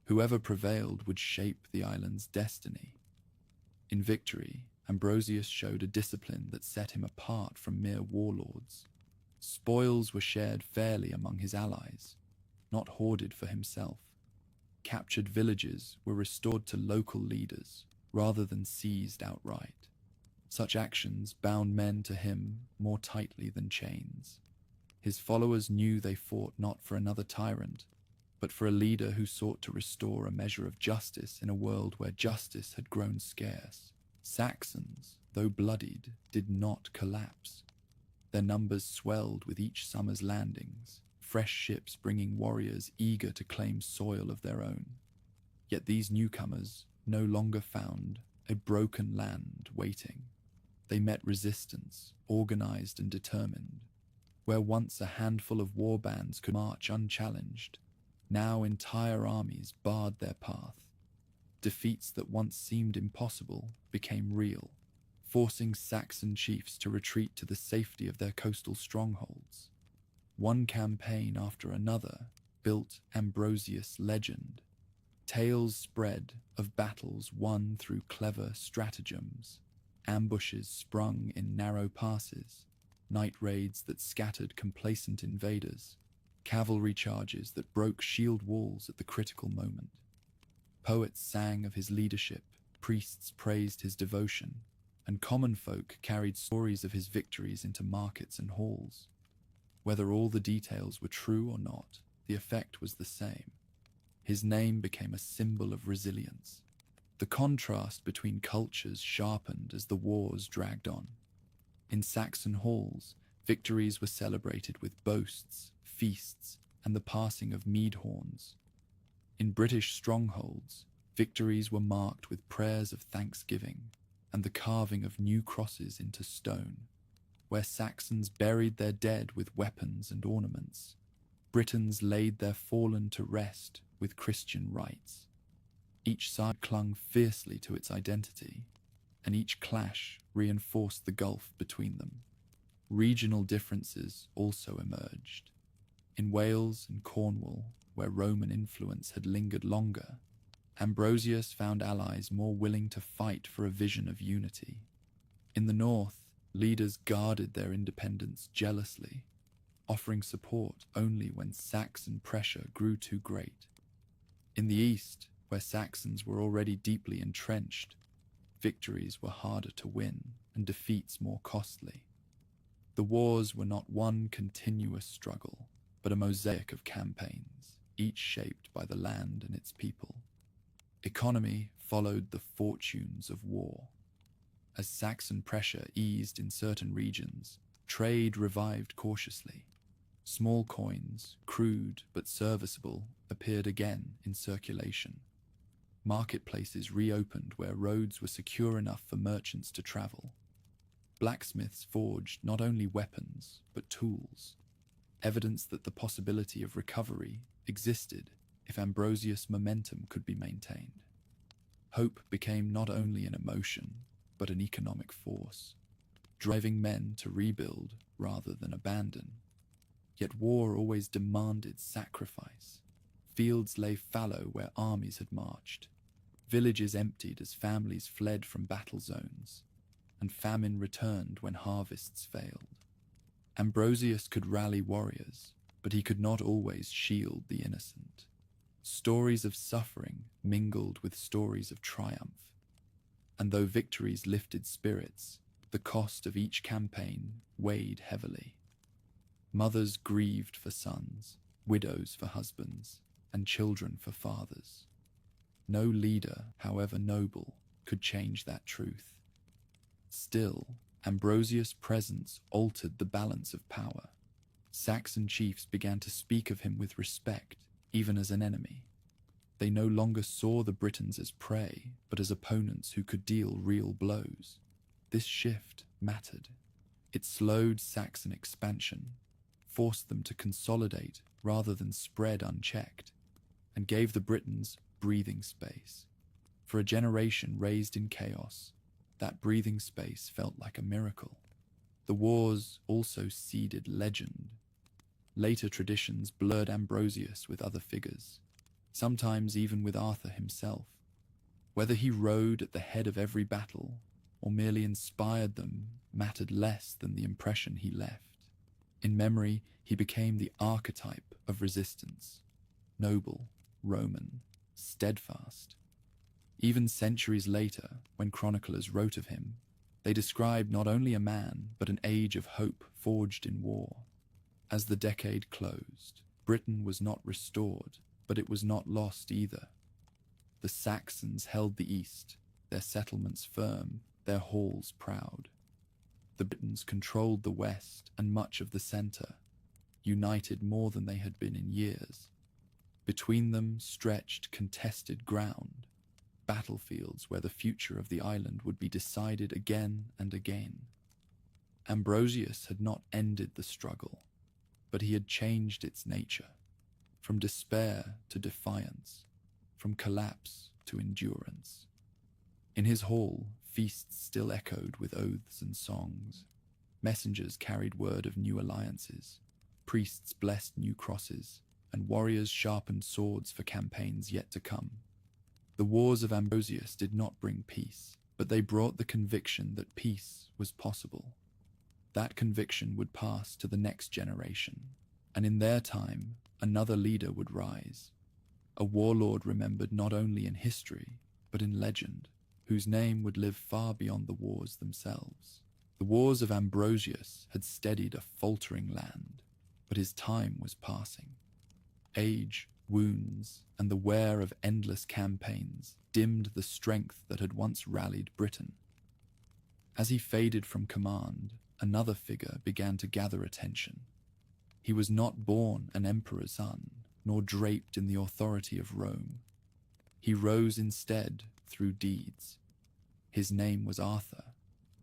Whoever prevailed would shape the island's destiny. In victory, Ambrosius showed a discipline that set him apart from mere warlords. Spoils were shared fairly among his allies, not hoarded for himself. Captured villages were restored to local leaders rather than seized outright. Such actions bound men to him more tightly than chains. His followers knew they fought not for another tyrant, but for a leader who sought to restore a measure of justice in a world where justice had grown scarce. Saxons, though bloodied, did not collapse. Their numbers swelled with each summer's landings, fresh ships bringing warriors eager to claim soil of their own. Yet these newcomers no longer found a broken land waiting. They met resistance, organized and determined. Where once a handful of warbands could march unchallenged, now entire armies barred their path. Defeats that once seemed impossible became real, forcing Saxon chiefs to retreat to the safety of their coastal strongholds. One campaign after another built Ambrosius' legend. Tales spread of battles won through clever stratagems, ambushes sprung in narrow passes, night raids that scattered complacent invaders, cavalry charges that broke shield walls at the critical moment. Poets sang of his leadership, priests praised his devotion, and common folk carried stories of his victories into markets and halls. Whether all the details were true or not, the effect was the same. His name became a symbol of resilience. The contrast between cultures sharpened as the wars dragged on. In Saxon halls, victories were celebrated with boasts, feasts, and the passing of mead horns. In British strongholds, victories were marked with prayers of thanksgiving and the carving of new crosses into stone. Where Saxons buried their dead with weapons and ornaments, Britons laid their fallen to rest with Christian rites. Each side clung fiercely to its identity, and each clash reinforced the gulf between them. Regional differences also emerged. In Wales and Cornwall, where Roman influence had lingered longer, Ambrosius found allies more willing to fight for a vision of unity. In the north, leaders guarded their independence jealously, offering support only when Saxon pressure grew too great. In the east, where Saxons were already deeply entrenched, victories were harder to win and defeats more costly. The wars were not one continuous struggle, but a mosaic of campaigns, each shaped by the land and its people. Economy followed the fortunes of war. As Saxon pressure eased in certain regions, trade revived cautiously. Small coins, crude but serviceable, appeared again in circulation. Marketplaces reopened where roads were secure enough for merchants to travel. Blacksmiths forged not only weapons, but tools, evidence that the possibility of recovery existed if Ambrosius' momentum could be maintained. Hope became not only an emotion, but an economic force, driving men to rebuild rather than abandon. Yet war always demanded sacrifice. Fields lay fallow where armies had marched. Villages emptied as families fled from battle zones, and famine returned when harvests failed. Ambrosius could rally warriors, but he could not always shield the innocent. Stories of suffering mingled with stories of triumph, and though victories lifted spirits, the cost of each campaign weighed heavily. Mothers grieved for sons, widows for husbands, and children for fathers. No leader, however noble, could change that truth. Still, Ambrosius' presence altered the balance of power. Saxon chiefs began to speak of him with respect, even as an enemy. They no longer saw the Britons as prey, but as opponents who could deal real blows. This shift mattered. It slowed Saxon expansion, forced them to consolidate rather than spread unchecked, and gave the Britons breathing space. For a generation raised in chaos, that breathing space felt like a miracle. The wars also seeded legend. Later traditions blurred Ambrosius with other figures, sometimes even with Arthur himself. Whether he rode at the head of every battle or merely inspired them mattered less than the impression he left. In memory, he became the archetype of resistance, noble, Roman, steadfast. Even centuries later, when chroniclers wrote of him, they described not only a man, but an age of hope forged in war. As the decade closed, Britain was not restored, but it was not lost either. The Saxons held the east, their settlements firm, their halls proud. The Britons controlled the west and much of the center, united more than they had been in years. Between them stretched contested ground, battlefields where the future of the island would be decided again and again. Ambrosius had not ended the struggle, but he had changed its nature, from despair to defiance, from collapse to endurance. In his hall, feasts still echoed with oaths and songs. Messengers carried word of new alliances, priests blessed new crosses, and warriors sharpened swords for campaigns yet to come. The wars of Ambrosius did not bring peace, but they brought the conviction that peace was possible. That conviction would pass to the next generation, and in their time, another leader would rise. A warlord remembered not only in history, but in legend, whose name would live far beyond the wars themselves. The wars of Ambrosius had steadied a faltering land, but his time was passing. Age, wounds, and the wear of endless campaigns dimmed the strength that had once rallied Britain. As he faded from command, another figure began to gather attention. He was not born an emperor's son, nor draped in the authority of Rome. He rose instead through deeds. His name was Arthur,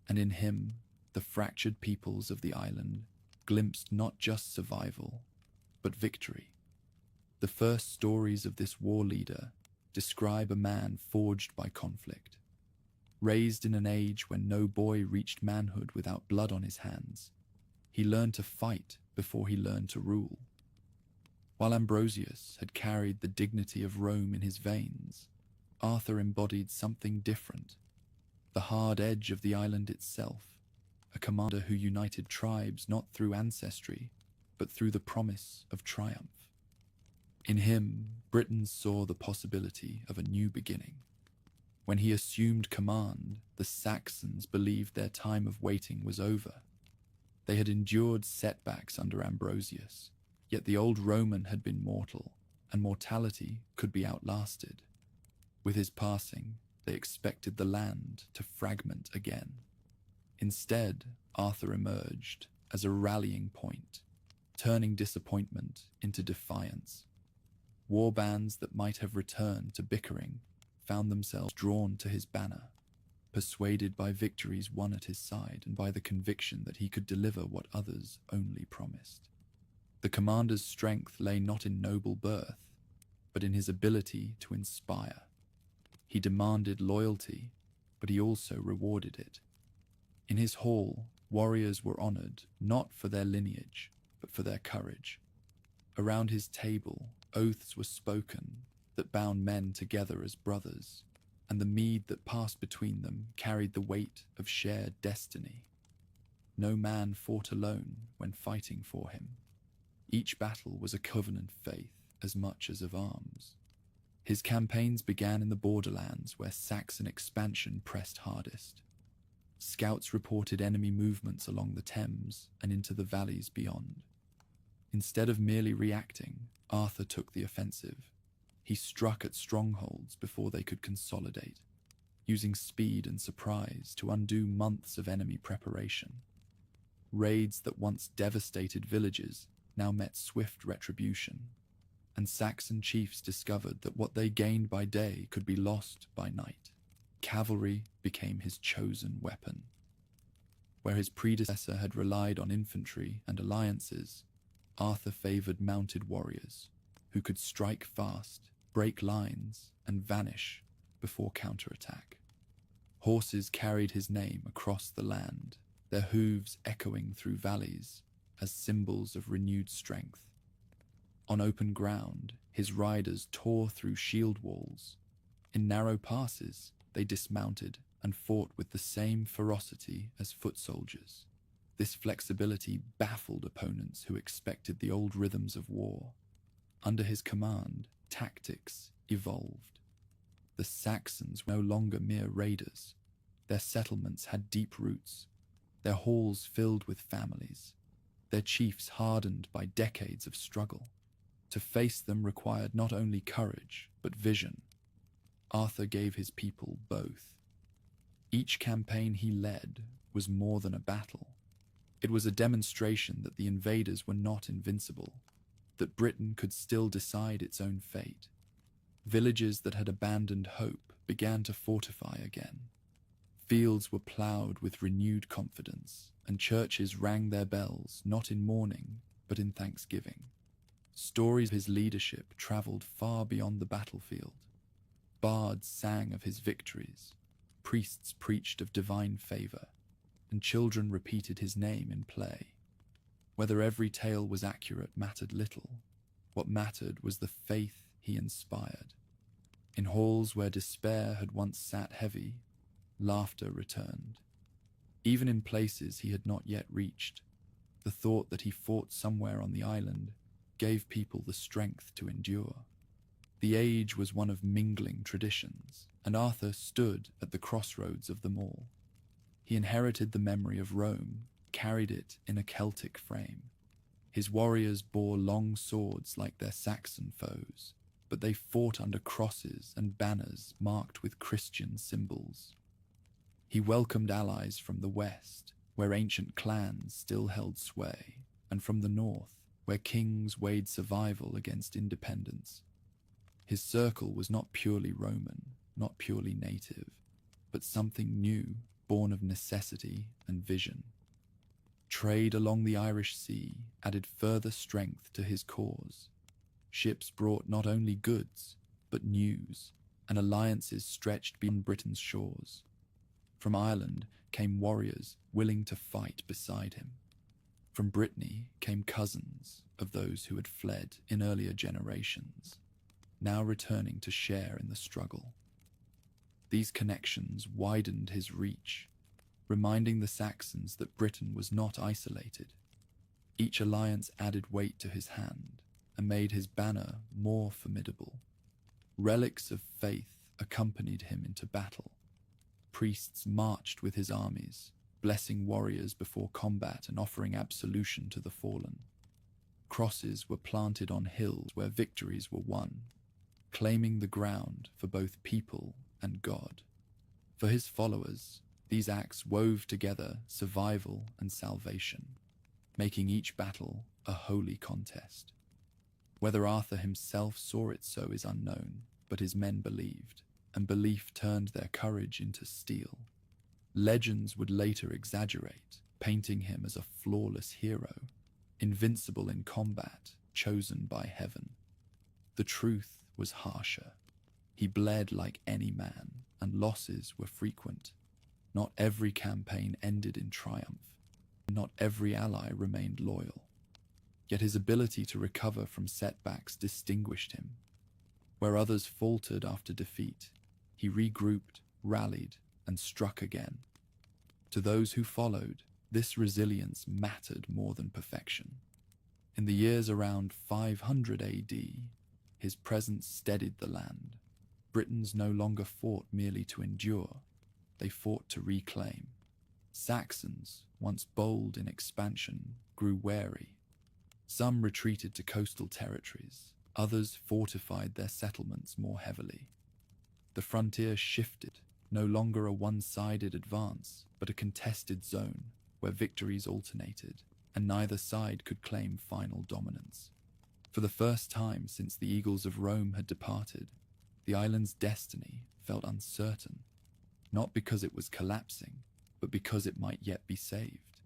and in him the fractured peoples of the island glimpsed not just survival, but victory. The first stories of this war leader describe a man forged by conflict, raised in an age when no boy reached manhood without blood on his hands. He learned to fight before he learned to rule. While Ambrosius had carried the dignity of Rome in his veins, Arthur embodied something different, the hard edge of the island itself, a commander who united tribes not through ancestry, but through the promise of triumph. In him, Britons saw the possibility of a new beginning. When he assumed command, the Saxons believed their time of waiting was over. They had endured setbacks under Ambrosius, yet the old Roman had been mortal, and mortality could be outlasted. With his passing, they expected the land to fragment again. Instead, Arthur emerged as a rallying point, turning disappointment into defiance. War bands that might have returned to bickering found themselves drawn to his banner, persuaded by victories won at his side and by the conviction that he could deliver what others only promised. The commander's strength lay not in noble birth, but in his ability to inspire. He demanded loyalty, but he also rewarded it. In his hall, warriors were honored not for their lineage, but for their courage. Around his table, oaths were spoken that bound men together as brothers, and the mead that passed between them carried the weight of shared destiny. No man fought alone when fighting for him. Each battle was a covenant faith as much as of arms. His campaigns began in the borderlands where Saxon expansion pressed hardest. Scouts reported enemy movements along the Thames and into the valleys beyond. Instead of merely reacting, Arthur took the offensive. He struck at strongholds before they could consolidate, using speed and surprise to undo months of enemy preparation. Raids that once devastated villages now met swift retribution, and Saxon chiefs discovered that what they gained by day could be lost by night. Cavalry became his chosen weapon. Where his predecessor had relied on infantry and alliances, Arthur favored mounted warriors who could strike fast, break lines, and vanish before counterattack. Horses carried his name across the land, their hooves echoing through valleys as symbols of renewed strength. On open ground, his riders tore through shield walls. In narrow passes, they dismounted and fought with the same ferocity as foot soldiers. This flexibility baffled opponents who expected the old rhythms of war. Under his command, tactics evolved. The Saxons were no longer mere raiders. Their settlements had deep roots, their halls filled with families, their chiefs hardened by decades of struggle. To face them required not only courage, but vision. Arthur gave his people both. Each campaign he led was more than a battle. It was a demonstration that the invaders were not invincible, that Britain could still decide its own fate. Villages that had abandoned hope began to fortify again. Fields were ploughed with renewed confidence, and churches rang their bells not in mourning, but in thanksgiving. Stories of his leadership traveled far beyond the battlefield. Bards sang of his victories, priests preached of divine favor, and children repeated his name in play. Whether every tale was accurate mattered little. What mattered was the faith he inspired. In halls where despair had once sat heavy, laughter returned. Even in places he had not yet reached, the thought that he fought somewhere on the island gave people the strength to endure. The age was one of mingling traditions, and Arthur stood at the crossroads of them all. He inherited the memory of Rome, carried it in a Celtic frame. His warriors bore long swords like their Saxon foes, but they fought under crosses and banners marked with Christian symbols. He welcomed allies from the west, where ancient clans still held sway, and from the north, where kings weighed survival against independence. His circle was not purely Roman, not purely native, but something new, born of necessity and vision. Trade along the Irish Sea added further strength to his cause. Ships brought not only goods, but news, and alliances stretched beyond Britain's shores. From Ireland came warriors willing to fight beside him. From Brittany came cousins of those who had fled in earlier generations, now returning to share in the struggle. These connections widened his reach, reminding the Saxons that Britain was not isolated. Each alliance added weight to his hand and made his banner more formidable. Relics of faith accompanied him into battle. Priests marched with his armies, blessing warriors before combat and offering absolution to the fallen. Crosses were planted on hills where victories were won, claiming the ground for both people and God. For his followers, these acts wove together survival and salvation, making each battle a holy contest. Whether Arthur himself saw it so is unknown, but his men believed, and belief turned their courage into steel. Legends would later exaggerate, painting him as a flawless hero, invincible in combat, chosen by heaven. The truth was harsher. He bled like any man, and losses were frequent. Not every campaign ended in triumph. Not every ally remained loyal. Yet his ability to recover from setbacks distinguished him. Where others faltered after defeat, he regrouped, rallied, and struck again. To those who followed, this resilience mattered more than perfection. In the years around 500 AD, his presence steadied the land. Britons no longer fought merely to endure, they fought to reclaim. Saxons, once bold in expansion, grew wary. Some retreated to coastal territories, others fortified their settlements more heavily. The frontier shifted, no longer a one-sided advance, but a contested zone where victories alternated, and neither side could claim final dominance. For the first time since the eagles of Rome had departed, the island's destiny felt uncertain, not because it was collapsing, but because it might yet be saved.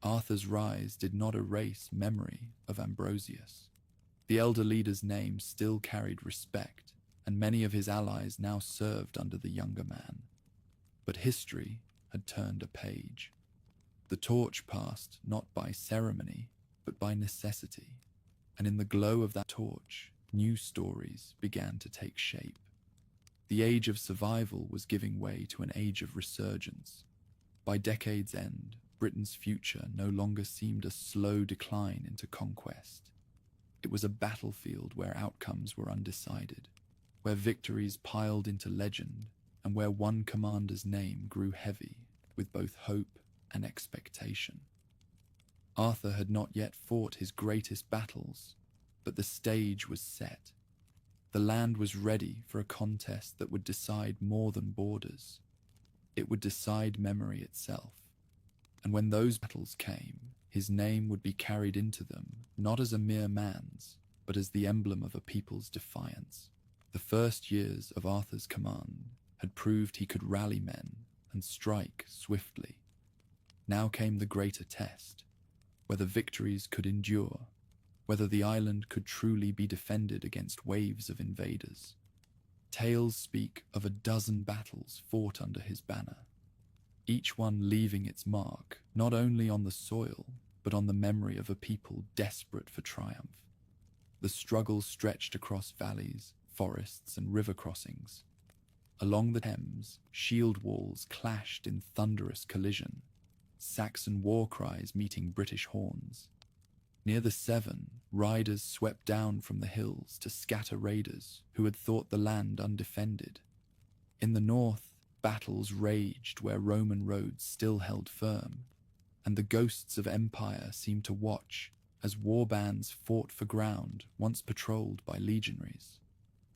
Arthur's rise did not erase memory of Ambrosius. The elder leader's name still carried respect, and many of his allies now served under the younger man. But history had turned a page. The torch passed not by ceremony, but by necessity, and in the glow of that torch, new stories began to take shape. The age of survival was giving way to an age of resurgence. By decade's end, Britain's future no longer seemed a slow decline into conquest. It was a battlefield where outcomes were undecided, where victories piled into legend, and where one commander's name grew heavy with both hope and expectation. Arthur had not yet fought his greatest battles, but the stage was set. The land was ready for a contest that would decide more than borders. It would decide memory itself. And when those battles came, his name would be carried into them, not as a mere man's, but as the emblem of a people's defiance. The first years of Arthur's command had proved he could rally men and strike swiftly. Now came the greater test, whether victories could endure, whether the island could truly be defended against waves of invaders. Tales speak of a dozen battles fought under his banner, each one leaving its mark not only on the soil, but on the memory of a people desperate for triumph. The struggle stretched across valleys, forests, and river crossings. Along the Thames, shield walls clashed in thunderous collision, Saxon war cries meeting British horns. Near the Severn, riders swept down from the hills to scatter raiders who had thought the land undefended. In the north, battles raged where Roman roads still held firm, and the ghosts of empire seemed to watch as war bands fought for ground once patrolled by legionaries.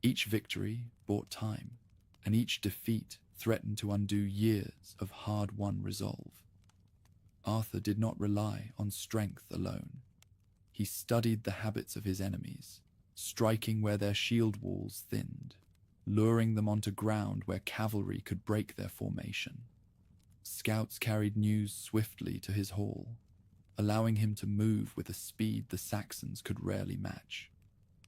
Each victory bought time, and each defeat threatened to undo years of hard-won resolve. Arthur did not rely on strength alone. He studied the habits of his enemies, striking where their shield walls thinned, luring them onto ground where cavalry could break their formation. Scouts carried news swiftly to his hall, allowing him to move with a speed the Saxons could rarely match.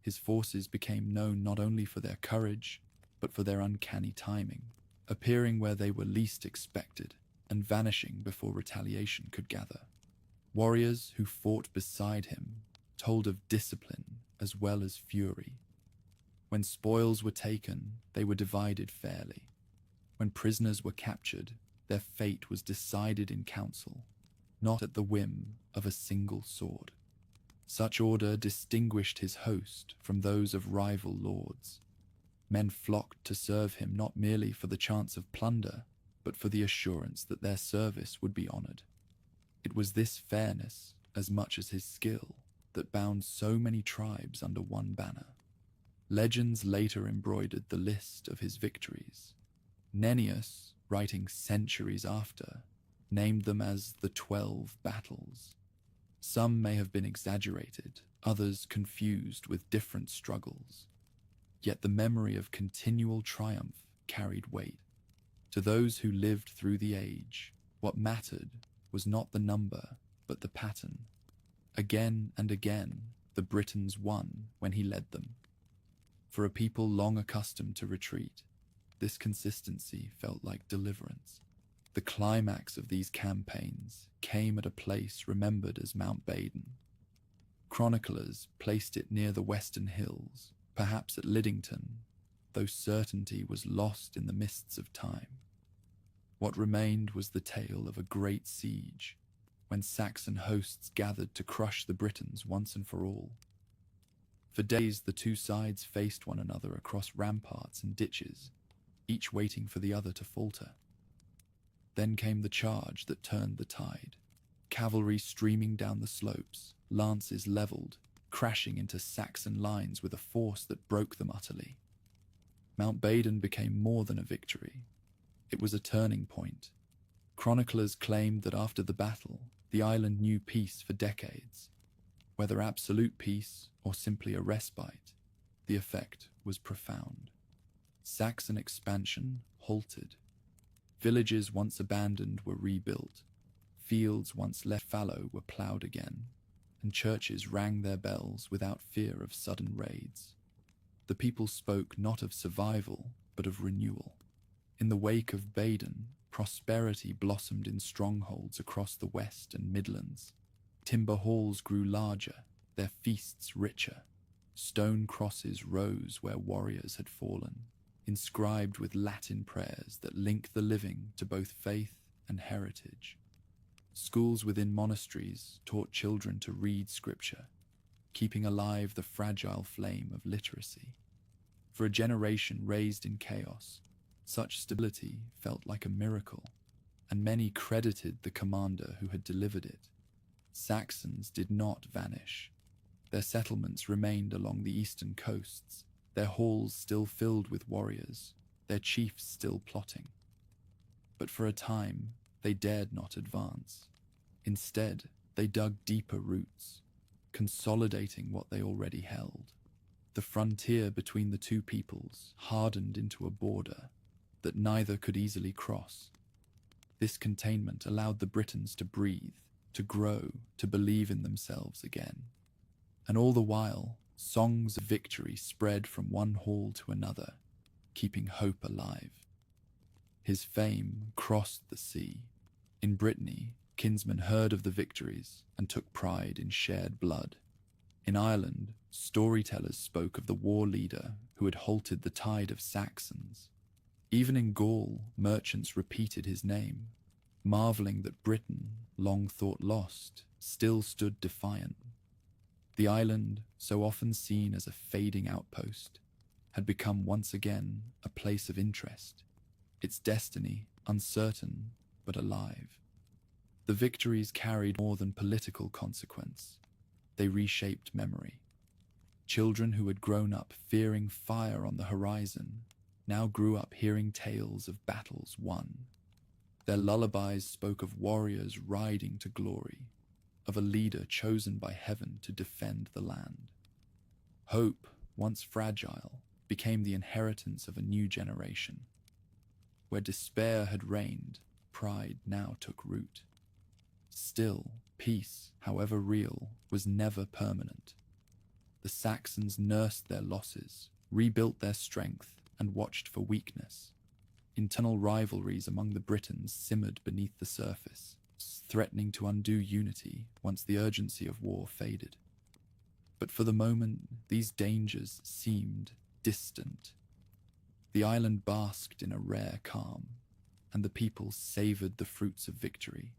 His forces became known not only for their courage, but for their uncanny timing, appearing where they were least expected and vanishing before retaliation could gather. Warriors who fought beside him told of discipline as well as fury. When spoils were taken, they were divided fairly. When prisoners were captured, their fate was decided in council, not at the whim of a single sword. Such order distinguished his host from those of rival lords. Men flocked to serve him not merely for the chance of plunder, but for the assurance that their service would be honored. It was this fairness, as much as his skill, that bound so many tribes under one banner. Legends later embroidered the list of his victories. Nennius, writing centuries after, named them as the 12 battles. Some may have been exaggerated, others confused with different struggles. Yet the memory of continual triumph carried weight. To those who lived through the age, what mattered was not the number, but the pattern. Again and again, the Britons won when he led them. For a people long accustomed to retreat, this consistency felt like deliverance. The climax of these campaigns came at a place remembered as Mount Baden. Chroniclers placed it near the western hills, perhaps at Liddington, though certainty was lost in the mists of time. What remained was the tale of a great siege, when Saxon hosts gathered to crush the Britons once and for all. For days the two sides faced one another across ramparts and ditches, each waiting for the other to falter. Then came the charge that turned the tide. Cavalry streaming down the slopes, lances leveled, crashing into Saxon lines with a force that broke them utterly. Mount Baden became more than a victory. It was a turning point. Chroniclers claimed that after the battle, the island knew peace for decades. Whether absolute peace or simply a respite, the effect was profound. Saxon expansion halted. Villages once abandoned were rebuilt. Fields once left fallow were ploughed again, and churches rang their bells without fear of sudden raids. The people spoke not of survival, but of renewal. In the wake of Baden, prosperity blossomed in strongholds across the West and Midlands. Timber halls grew larger, their feasts richer. Stone crosses rose where warriors had fallen, inscribed with Latin prayers that link the living to both faith and heritage. Schools within monasteries taught children to read scripture, keeping alive the fragile flame of literacy. For a generation raised in chaos, such stability felt like a miracle, and many credited the commander who had delivered it. Saxons did not vanish. Their settlements remained along the eastern coasts, their halls still filled with warriors, their chiefs still plotting. But for a time, they dared not advance. Instead, they dug deeper roots, consolidating what they already held. The frontier between the two peoples hardened into a border that neither could easily cross. This containment allowed the Britons to breathe, to grow, to believe in themselves again. And all the while, songs of victory spread from one hall to another, keeping hope alive. His fame crossed the sea. In Brittany, kinsmen heard of the victories and took pride in shared blood. In Ireland, storytellers spoke of the war leader who had halted the tide of Saxons. Even in Gaul, merchants repeated his name, marveling that Britain, long thought lost, still stood defiant. The island, so often seen as a fading outpost, had become once again a place of interest, its destiny uncertain but alive. The victories carried more than political consequence. They reshaped memory. Children who had grown up fearing fire on the horizon now grew up hearing tales of battles won. Their lullabies spoke of warriors riding to glory, of a leader chosen by heaven to defend the land. Hope, once fragile, became the inheritance of a new generation. Where despair had reigned, pride now took root. Still, peace, however real, was never permanent. The Saxons nursed their losses, rebuilt their strength, and watched for weakness. Internal rivalries among the Britons simmered beneath the surface, threatening to undo unity once the urgency of war faded. But for the moment, these dangers seemed distant. The island basked in a rare calm, and the people savored the fruits of victory.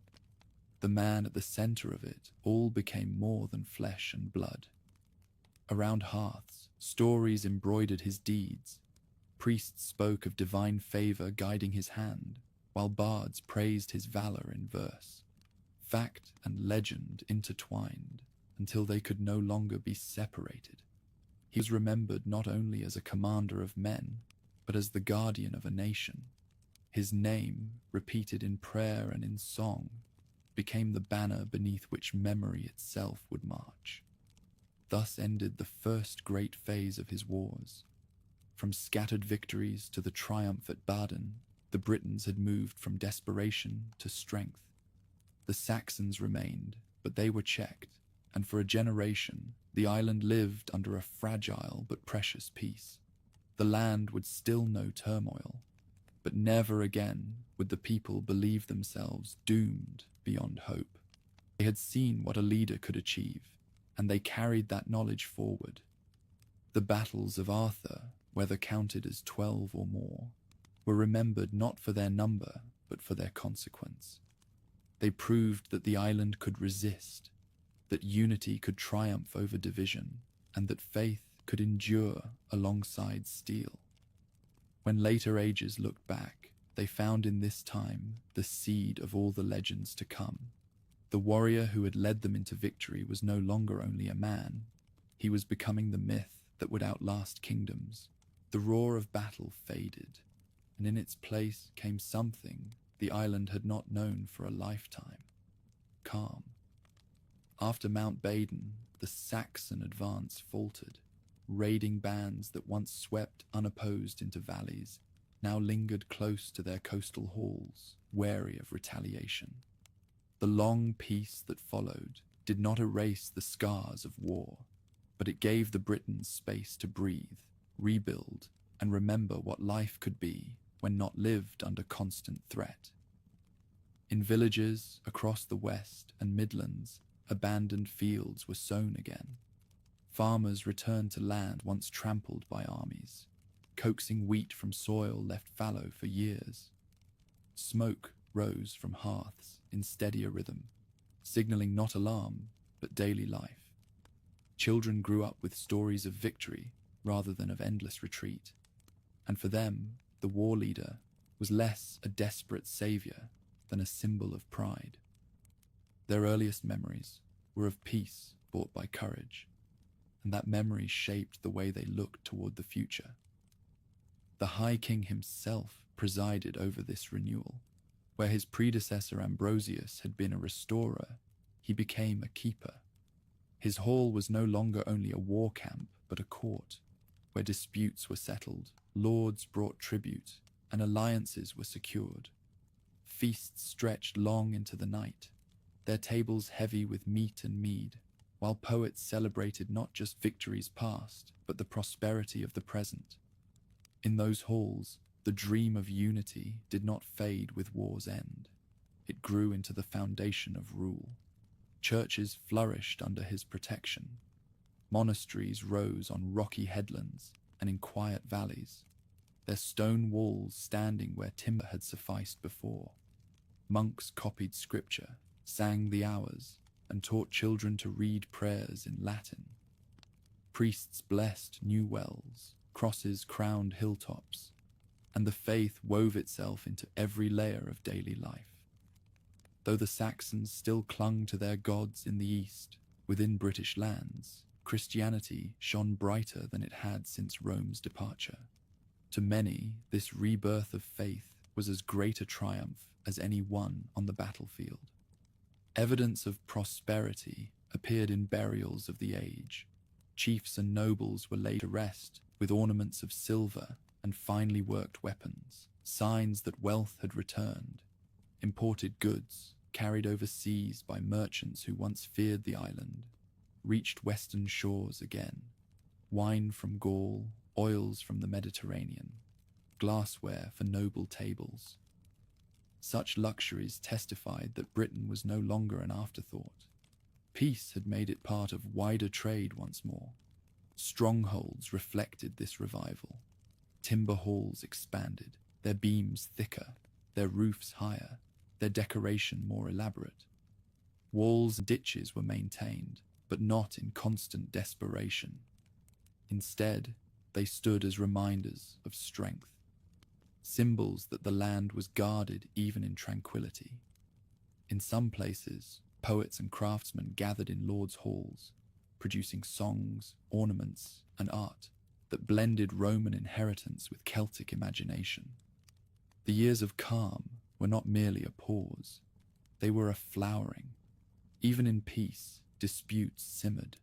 The man at the center of it all became more than flesh and blood. Around hearths, stories embroidered his deeds. Priests spoke of divine favor guiding his hand, while bards praised his valor in verse. Fact and legend intertwined until they could no longer be separated. He was remembered not only as a commander of men, but as the guardian of a nation. His name, repeated in prayer and in song, became the banner beneath which memory itself would march. Thus ended the first great phase of his wars. From scattered victories to the triumph at Baden, the Britons had moved from desperation to strength. The Saxons remained, but they were checked, and for a generation, the island lived under a fragile but precious peace. The land would still know turmoil, but never again would the people believe themselves doomed beyond hope. They had seen what a leader could achieve, and they carried that knowledge forward. The battles of Arthur, whether counted as 12 or more, were remembered not for their number, but for their consequence. They proved that the island could resist, that unity could triumph over division, and that faith could endure alongside steel. When later ages looked back, they found in this time the seed of all the legends to come. The warrior who had led them into victory was no longer only a man. He was becoming the myth that would outlast kingdoms. The roar of battle faded, and in its place came something the island had not known for a lifetime: calm. After Mount Baden, the Saxon advance faltered. Raiding bands that once swept unopposed into valleys now lingered close to their coastal halls, wary of retaliation. The long peace that followed did not erase the scars of war, but it gave the Britons space to breathe, rebuild, and remember what life could be when not lived under constant threat. In villages across the West and Midlands, abandoned fields were sown again. Farmers returned to land once trampled by armies, coaxing wheat from soil left fallow for years. Smoke rose from hearths in steadier rhythm, signaling not alarm, but daily life. Children grew up with stories of victory rather than of endless retreat, and for them, the war leader was less a desperate savior than a symbol of pride. Their earliest memories were of peace bought by courage, and that memory shaped the way they looked toward the future. The High King himself presided over this renewal. Where his predecessor Ambrosius had been a restorer, he became a keeper. His hall was no longer only a war camp, but a court, where disputes were settled, lords brought tribute, and alliances were secured. Feasts stretched long into the night, their tables heavy with meat and mead, while poets celebrated not just victories past, but the prosperity of the present. In those halls, the dream of unity did not fade with war's end. It grew into the foundation of rule. Churches flourished under his protection. Monasteries rose on rocky headlands and in quiet valleys, their stone walls standing where timber had sufficed before. Monks copied scripture, sang the hours, and taught children to read prayers in Latin. Priests blessed new wells, crosses crowned hilltops, and the faith wove itself into every layer of daily life. Though the Saxons still clung to their gods in the east, Within British lands, Christianity shone brighter than it had since Rome's departure. To many, this rebirth of faith was as great a triumph as any won on the battlefield. Evidence of prosperity appeared in burials of the age. Chiefs and nobles were laid to rest with ornaments of silver and finely worked weapons, signs that wealth had returned. Imported goods, carried overseas by merchants who once feared the island, reached western shores again. Wine from Gaul, oils from the Mediterranean, glassware for noble tables. Such luxuries testified that Britain was no longer an afterthought. Peace had made it part of wider trade once more. Strongholds reflected this revival. Timber halls expanded, their beams thicker, their roofs higher, their decoration more elaborate. Walls and ditches were maintained, but not in constant desperation. Instead, they stood as reminders of strength, symbols that the land was guarded even in tranquility. In some places, poets and craftsmen gathered in lords' halls, producing songs, ornaments, and art that blended Roman inheritance with Celtic imagination. The years of calm were not merely a pause, they were a flowering. Even in peace, disputes simmered.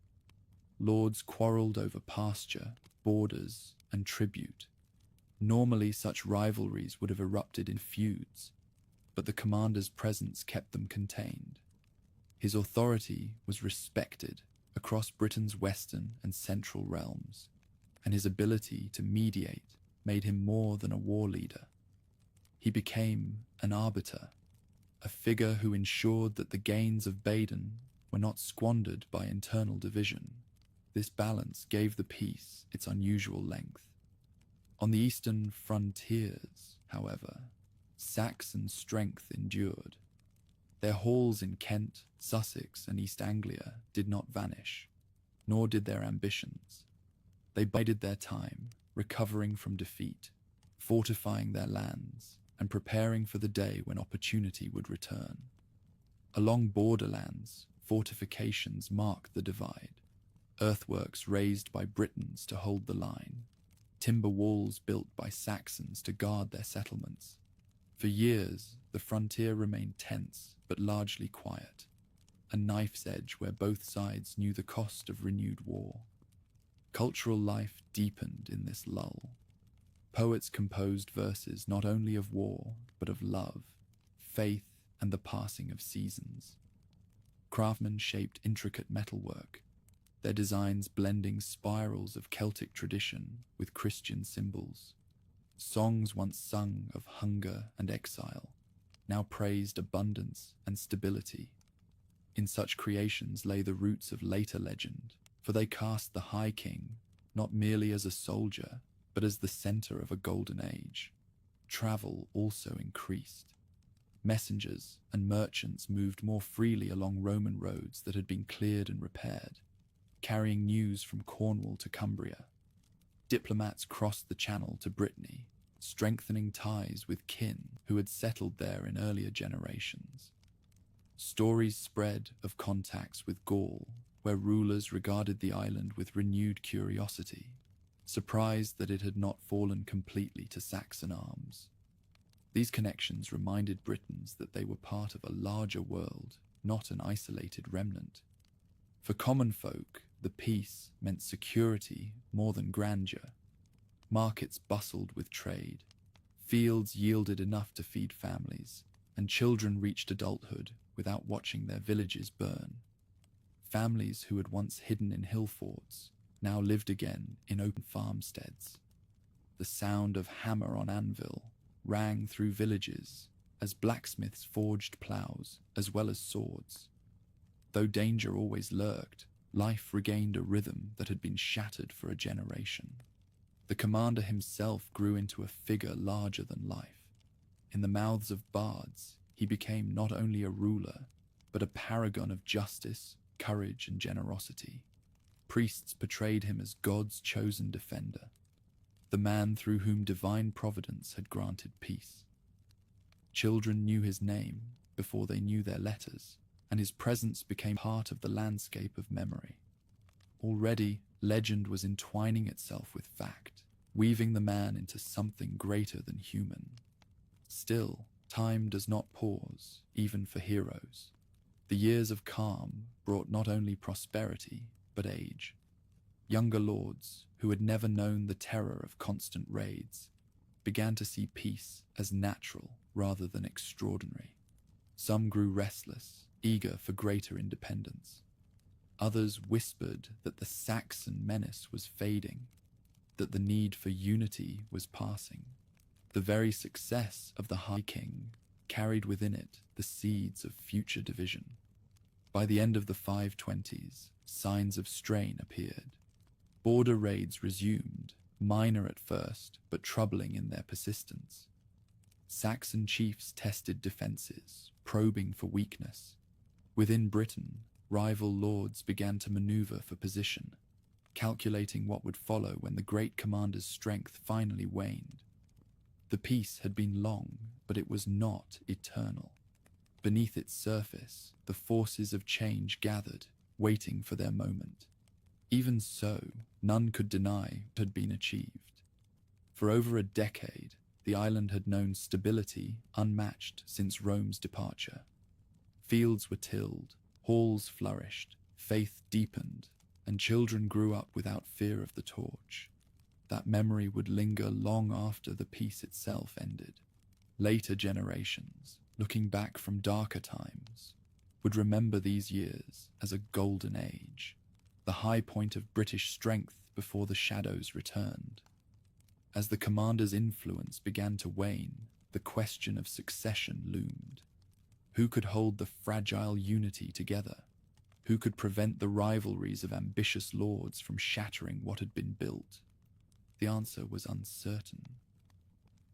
Lords quarreled over pasture, borders, and tribute. Normally, such rivalries would have erupted in feuds, but the commander's presence kept them contained. His authority was respected across Britain's western and central realms, and his ability to mediate made him more than a war leader. He became an arbiter, a figure who ensured that the gains of Baden were not squandered by internal division. This balance gave the peace its unusual length. On the eastern frontiers, however, Saxon strength endured. Their halls in Kent, Sussex, and East Anglia did not vanish, nor did their ambitions. They bided their time, recovering from defeat, fortifying their lands, and preparing for the day when opportunity would return. Along borderlands, fortifications marked the divide. Earthworks raised by Britons to hold the line, timber walls built by Saxons to guard their settlements. For years, the frontier remained tense but largely quiet, a knife's edge where both sides knew the cost of renewed war. Cultural life deepened in this lull. Poets composed verses not only of war, but of love, faith, and the passing of seasons. Craftsmen shaped intricate metalwork, their designs blending spirals of Celtic tradition with Christian symbols. Songs once sung of hunger and exile now praised abundance and stability. In such creations lay the roots of later legend, for they cast the High King not merely as a soldier, but as the center of a golden age. Travel also increased. Messengers and merchants moved more freely along Roman roads that had been cleared and repaired, carrying news from Cornwall to Cumbria. Diplomats crossed the Channel to Brittany, strengthening ties with kin who had settled there in earlier generations. Stories spread of contacts with Gaul, where rulers regarded the island with renewed curiosity, surprised that it had not fallen completely to Saxon arms. These connections reminded Britons that they were part of a larger world, not an isolated remnant. For common folk, the peace meant security more than grandeur. Markets bustled with trade, fields yielded enough to feed families, and children reached adulthood without watching their villages burn. Families who had once hidden in hill forts now lived again in open farmsteads. The sound of hammer on anvil rang through villages as blacksmiths forged plows as well as swords. Though danger always lurked, life regained a rhythm that had been shattered for a generation. The commander himself grew into a figure larger than life. In the mouths of bards, he became not only a ruler, but a paragon of justice, courage, and generosity. Priests portrayed him as God's chosen defender, the man through whom divine providence had granted peace. Children knew his name before they knew their letters, and his presence became part of the landscape of memory. Already, legend was entwining itself with fact, weaving the man into something greater than human. Still, time does not pause, even for heroes. The years of calm brought not only prosperity, but age. Younger lords, who had never known the terror of constant raids, began to see peace as natural rather than extraordinary. Some grew restless, eager for greater independence. Others whispered that the Saxon menace was fading, that the need for unity was passing. The very success of the High King carried within it the seeds of future division. By the end of the 520s, signs of strain appeared. Border raids resumed, minor at first, but troubling in their persistence. Saxon chiefs tested defenses, probing for weakness. Within Britain, rival lords began to maneuver for position, calculating what would follow when the great commander's strength finally waned. The peace had been long, but it was not eternal. Beneath its surface, the forces of change gathered, waiting for their moment. Even so, none could deny what had been achieved. For over a decade, the island had known stability unmatched since Rome's departure. Fields were tilled, halls flourished, faith deepened, and children grew up without fear of the torch. That memory would linger long after the peace itself ended. Later generations, looking back from darker times, would remember these years as a golden age, the high point of British strength before the shadows returned. As the commander's influence began to wane, the question of succession loomed. Who could hold the fragile unity together? Who could prevent the rivalries of ambitious lords from shattering what had been built? The answer was uncertain.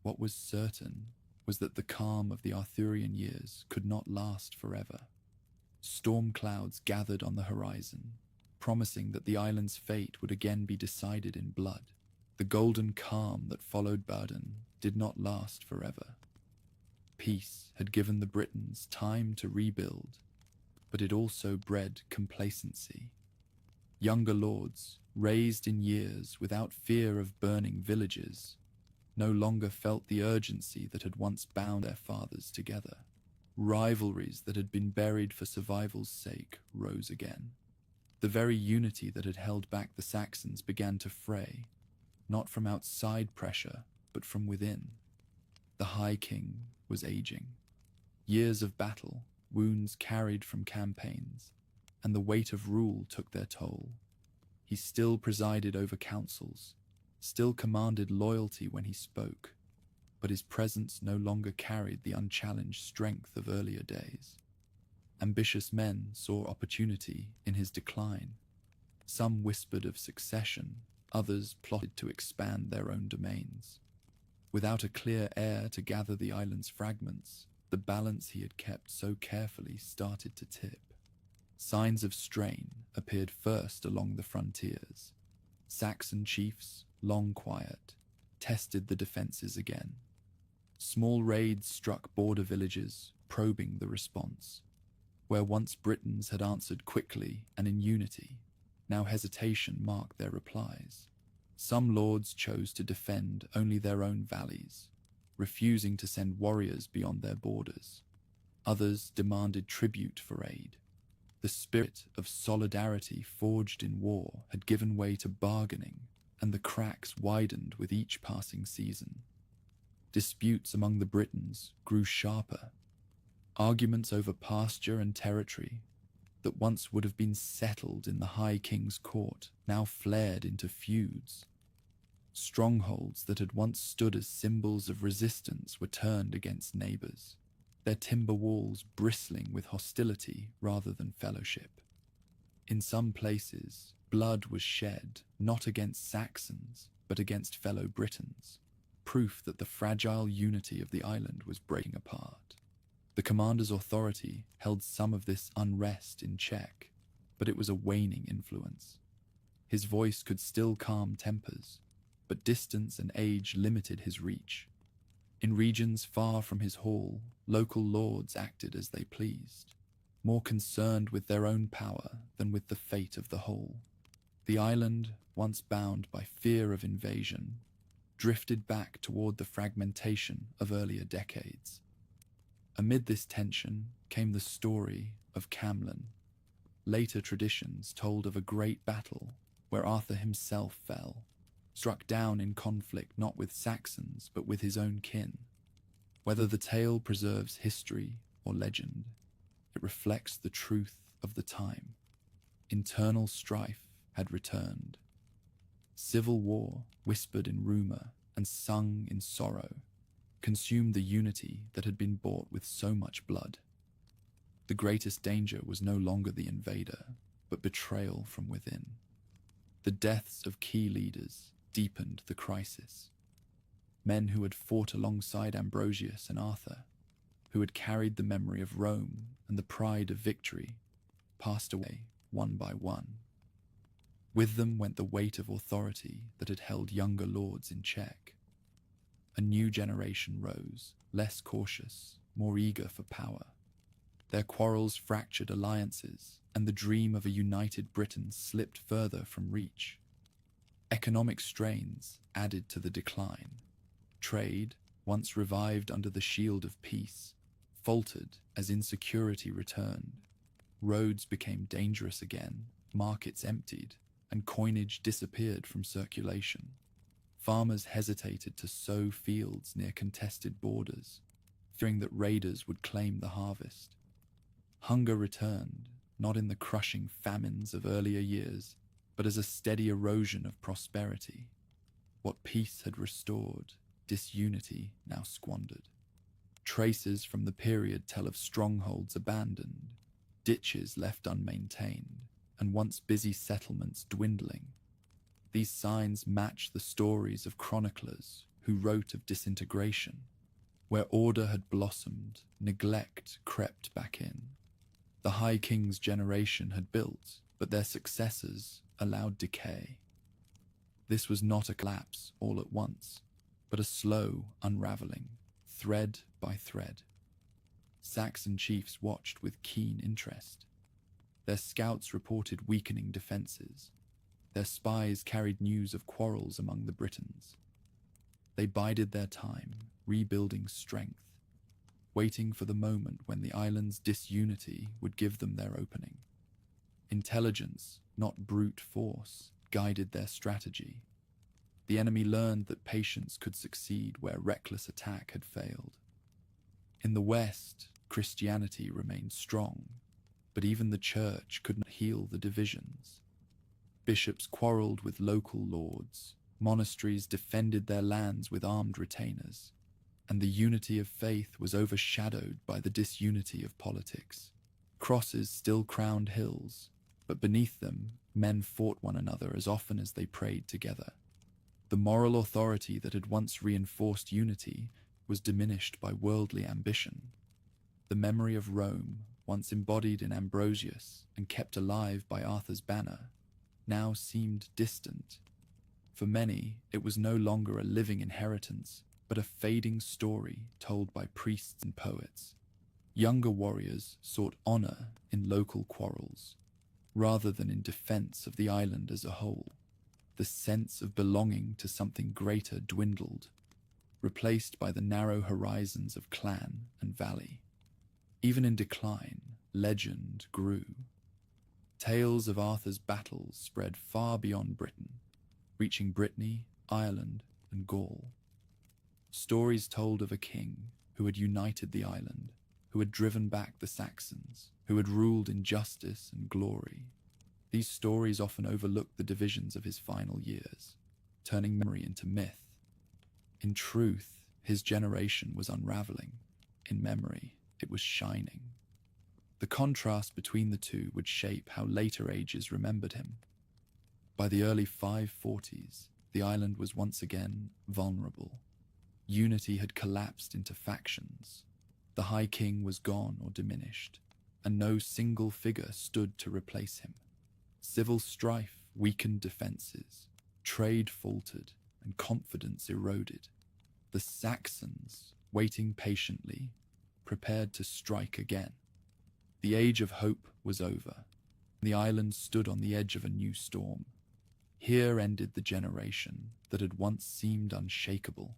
What was certain was that the calm of the Arthurian years could not last forever. Storm clouds gathered on the horizon, promising that the island's fate would again be decided in blood. The golden calm that followed Baden did not last forever. Peace had given the Britons time to rebuild, but it also bred complacency. Younger lords, raised in years without fear of burning villages, no longer felt the urgency that had once bound their fathers together. Rivalries that had been buried for survival's sake rose again. The very unity that had held back the Saxons began to fray, not from outside pressure, but from within. The High King was aging. Years of battle, wounds carried from campaigns, and the weight of rule took their toll. He still presided over councils, still commanded loyalty when he spoke, but his presence no longer carried the unchallenged strength of earlier days. Ambitious men saw opportunity in his decline. Some whispered of succession, others plotted to expand their own domains. Without a clear heir to gather the island's fragments, the balance he had kept so carefully started to tip. Signs of strain appeared first along the frontiers. Saxon chiefs, long quiet, tested the defenses again. Small raids struck border villages, probing the response. Where once Britons had answered quickly and in unity, now hesitation marked their replies. Some lords chose to defend only their own valleys, refusing to send warriors beyond their borders. Others demanded tribute for aid. The spirit of solidarity forged in war had given way to bargaining, and the cracks widened with each passing season. Disputes among the Britons grew sharper. Arguments over pasture and territory that once would have been settled in the High King's court now flared into feuds. Strongholds that had once stood as symbols of resistance were turned against neighbors, their timber walls bristling with hostility rather than fellowship. In some places, blood was shed not against Saxons, but against fellow Britons, proof that the fragile unity of the island was breaking apart. The commander's authority held some of this unrest in check, but it was a waning influence. His voice could still calm tempers, but distance and age limited his reach. In regions far from his hall, local lords acted as they pleased. more concerned with their own power than with the fate of the whole. The island, once bound by fear of invasion, drifted back toward the fragmentation of earlier decades. Amid this tension came the story of Camlan. Later traditions told of a great battle where Arthur himself fell, struck down in conflict not with Saxons but with his own kin. Whether the tale preserves history or legend, it reflects the truth of the time. Internal strife had returned. Civil war, whispered in rumor and sung in sorrow, consumed the unity that had been bought with so much blood. The greatest danger was no longer the invader, but betrayal from within. The deaths of key leaders deepened the crisis. Men who had fought alongside Ambrosius and Arthur, who had carried the memory of Rome and the pride of victory, passed away one by one. With them went the weight of authority that had held younger lords in check. A new generation rose, less cautious, more eager for power. Their quarrels fractured alliances, and the dream of a united Britain slipped further from reach. Economic strains added to the decline. Trade, once revived under the shield of peace, faltered as insecurity returned. Roads became dangerous again, markets emptied, and coinage disappeared from circulation. Farmers hesitated to sow fields near contested borders, fearing that raiders would claim the harvest. Hunger returned, not in the crushing famines of earlier years, but as a steady erosion of prosperity. What peace had restored, disunity now squandered. Traces from the period tell of strongholds abandoned, ditches left unmaintained, and once busy settlements dwindling. These signs match the stories of chroniclers who wrote of disintegration. Where order had blossomed, neglect crept back in. The High King's generation had built, but their successors allowed decay. This was not a collapse all at once, but a slow unraveling, thread by thread. Saxon chiefs watched with keen interest. Their scouts reported weakening defenses. Their spies carried news of quarrels among the Britons. They bided their time, rebuilding strength, waiting for the moment when the island's disunity would give them their opening. Intelligence, not brute force, guided their strategy. The enemy learned that patience could succeed where reckless attack had failed. In the West, Christianity remained strong, but even the church could not heal the divisions. Bishops quarreled with local lords, monasteries defended their lands with armed retainers, and the unity of faith was overshadowed by the disunity of politics. Crosses still crowned hills, but beneath them, men fought one another as often as they prayed together. The moral authority that had once reinforced unity was diminished by worldly ambition. The memory of Rome, once embodied in Ambrosius and kept alive by Arthur's banner, now seemed distant. For many, it was no longer a living inheritance, but a fading story told by priests and poets. Younger warriors sought honor in local quarrels, rather than in defense of the island as a whole. The sense of belonging to something greater dwindled, replaced by the narrow horizons of clan and valley. Even in decline, legend grew. Tales of Arthur's battles spread far beyond Britain, reaching Brittany, Ireland, and Gaul. Stories told of a king who had united the island, who had driven back the Saxons, who had ruled in justice and glory. These stories often overlooked the divisions of his final years, turning memory into myth. In truth, his generation was unraveling. In memory, it was shining. The contrast between the two would shape how later ages remembered him. By the early 540s, the island was once again vulnerable. Unity had collapsed into factions. The High King was gone or diminished, and no single figure stood to replace him. Civil strife weakened defenses, trade faltered, and confidence eroded. The Saxons, waiting patiently, prepared to strike again. The age of hope was over. The island stood on the edge of a new storm. Here ended the generation that had once seemed unshakable.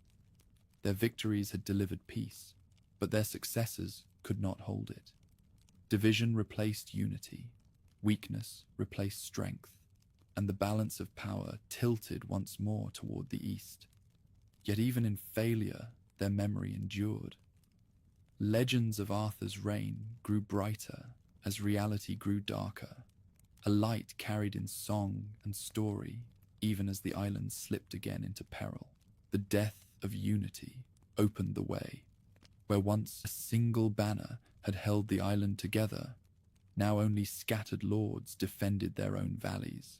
Their victories had delivered peace, but their successes could not hold it. Division replaced unity, weakness replaced strength, and the balance of power tilted once more toward the east. Yet even in failure, their memory endured. Legends of Arthur's reign grew brighter as reality grew darker, a light carried in song and story even as the island slipped again into peril. The death of unity opened the way. Where once a single banner had held the island together, now only scattered lords defended their own valleys.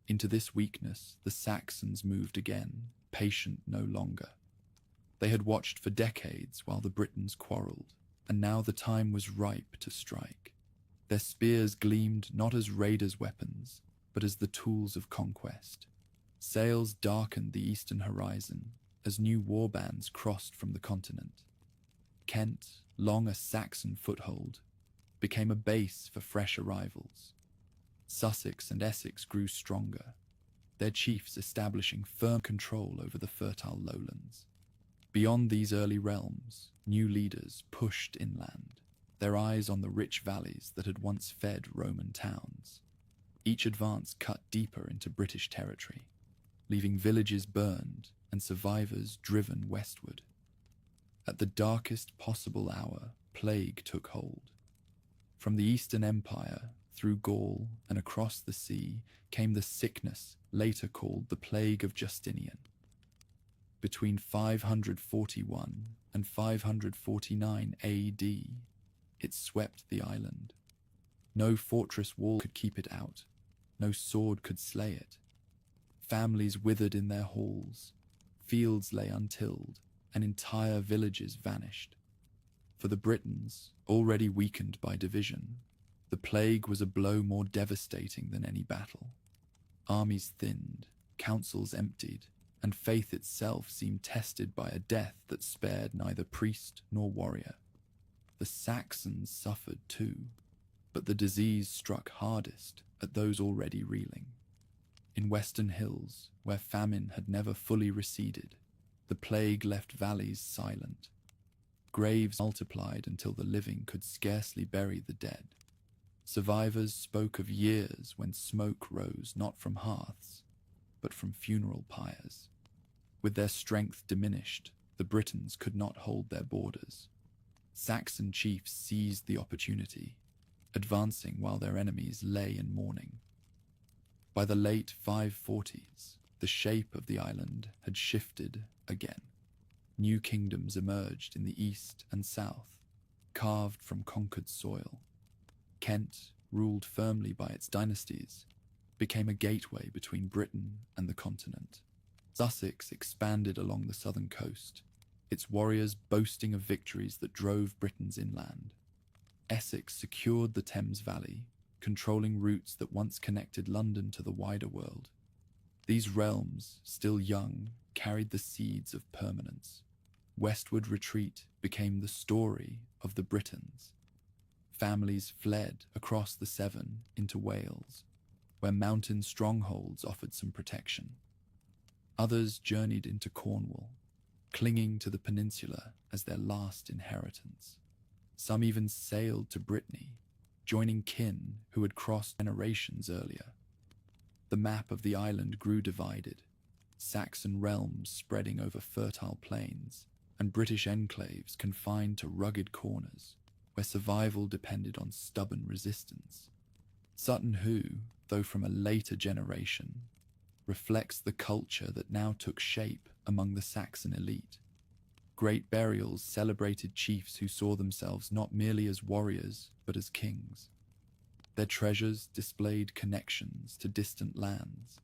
Into this weakness the Saxons moved again, patient no longer. They had watched for decades while the Britons quarreled, and now the time was ripe to strike. Their spears gleamed not as raiders' weapons, but as the tools of conquest. Sails darkened the eastern horizon as new warbands crossed from the continent. Kent, long a Saxon foothold, became a base for fresh arrivals. Sussex and Essex grew stronger, their chiefs establishing firm control over the fertile lowlands. Beyond these early realms, new leaders pushed inland, their eyes on the rich valleys that had once fed Roman towns. Each advance cut deeper into British territory, leaving villages burned and survivors driven westward. At the darkest possible hour, plague took hold. From the Eastern Empire, through Gaul and across the sea, came the sickness later called the Plague of Justinian. Between 541 and 549 AD, it swept the island. No fortress wall could keep it out. No sword could slay it. Families withered in their halls. Fields lay untilled, and entire villages vanished. For the Britons, already weakened by division, the plague was a blow more devastating than any battle. Armies thinned, councils emptied, and faith itself seemed tested by a death that spared neither priest nor warrior. The Saxons suffered too, but the disease struck hardest at those already reeling. In western hills, where famine had never fully receded, the plague left valleys silent. Graves multiplied until the living could scarcely bury the dead. Survivors spoke of years when smoke rose not from hearths, but from funeral pyres. With their strength diminished, the Britons could not hold their borders. Saxon chiefs seized the opportunity, advancing while their enemies lay in mourning. By the late 540s, the shape of the island had shifted again. New kingdoms emerged in the east and south, carved from conquered soil. Kent, ruled firmly by its dynasties, became a gateway between Britain and the continent. Sussex expanded along the southern coast, its warriors boasting of victories that drove Britons inland. Essex secured the Thames Valley, controlling routes that once connected London to the wider world. These realms, still young, carried the seeds of permanence. Westward retreat became the story of the Britons. Families fled across the Severn into Wales, where mountain strongholds offered some protection. Others journeyed into Cornwall, clinging to the peninsula as their last inheritance. Some even sailed to Brittany, joining kin who had crossed generations earlier. The map of the island grew divided, Saxon realms spreading over fertile plains, and British enclaves confined to rugged corners, where survival depended on stubborn resistance. Sutton Hoo, though from a later generation, reflects the culture that now took shape among the Saxon elite. Great burials celebrated chiefs who saw themselves not merely as warriors, but as kings. Their treasures displayed connections to distant lands,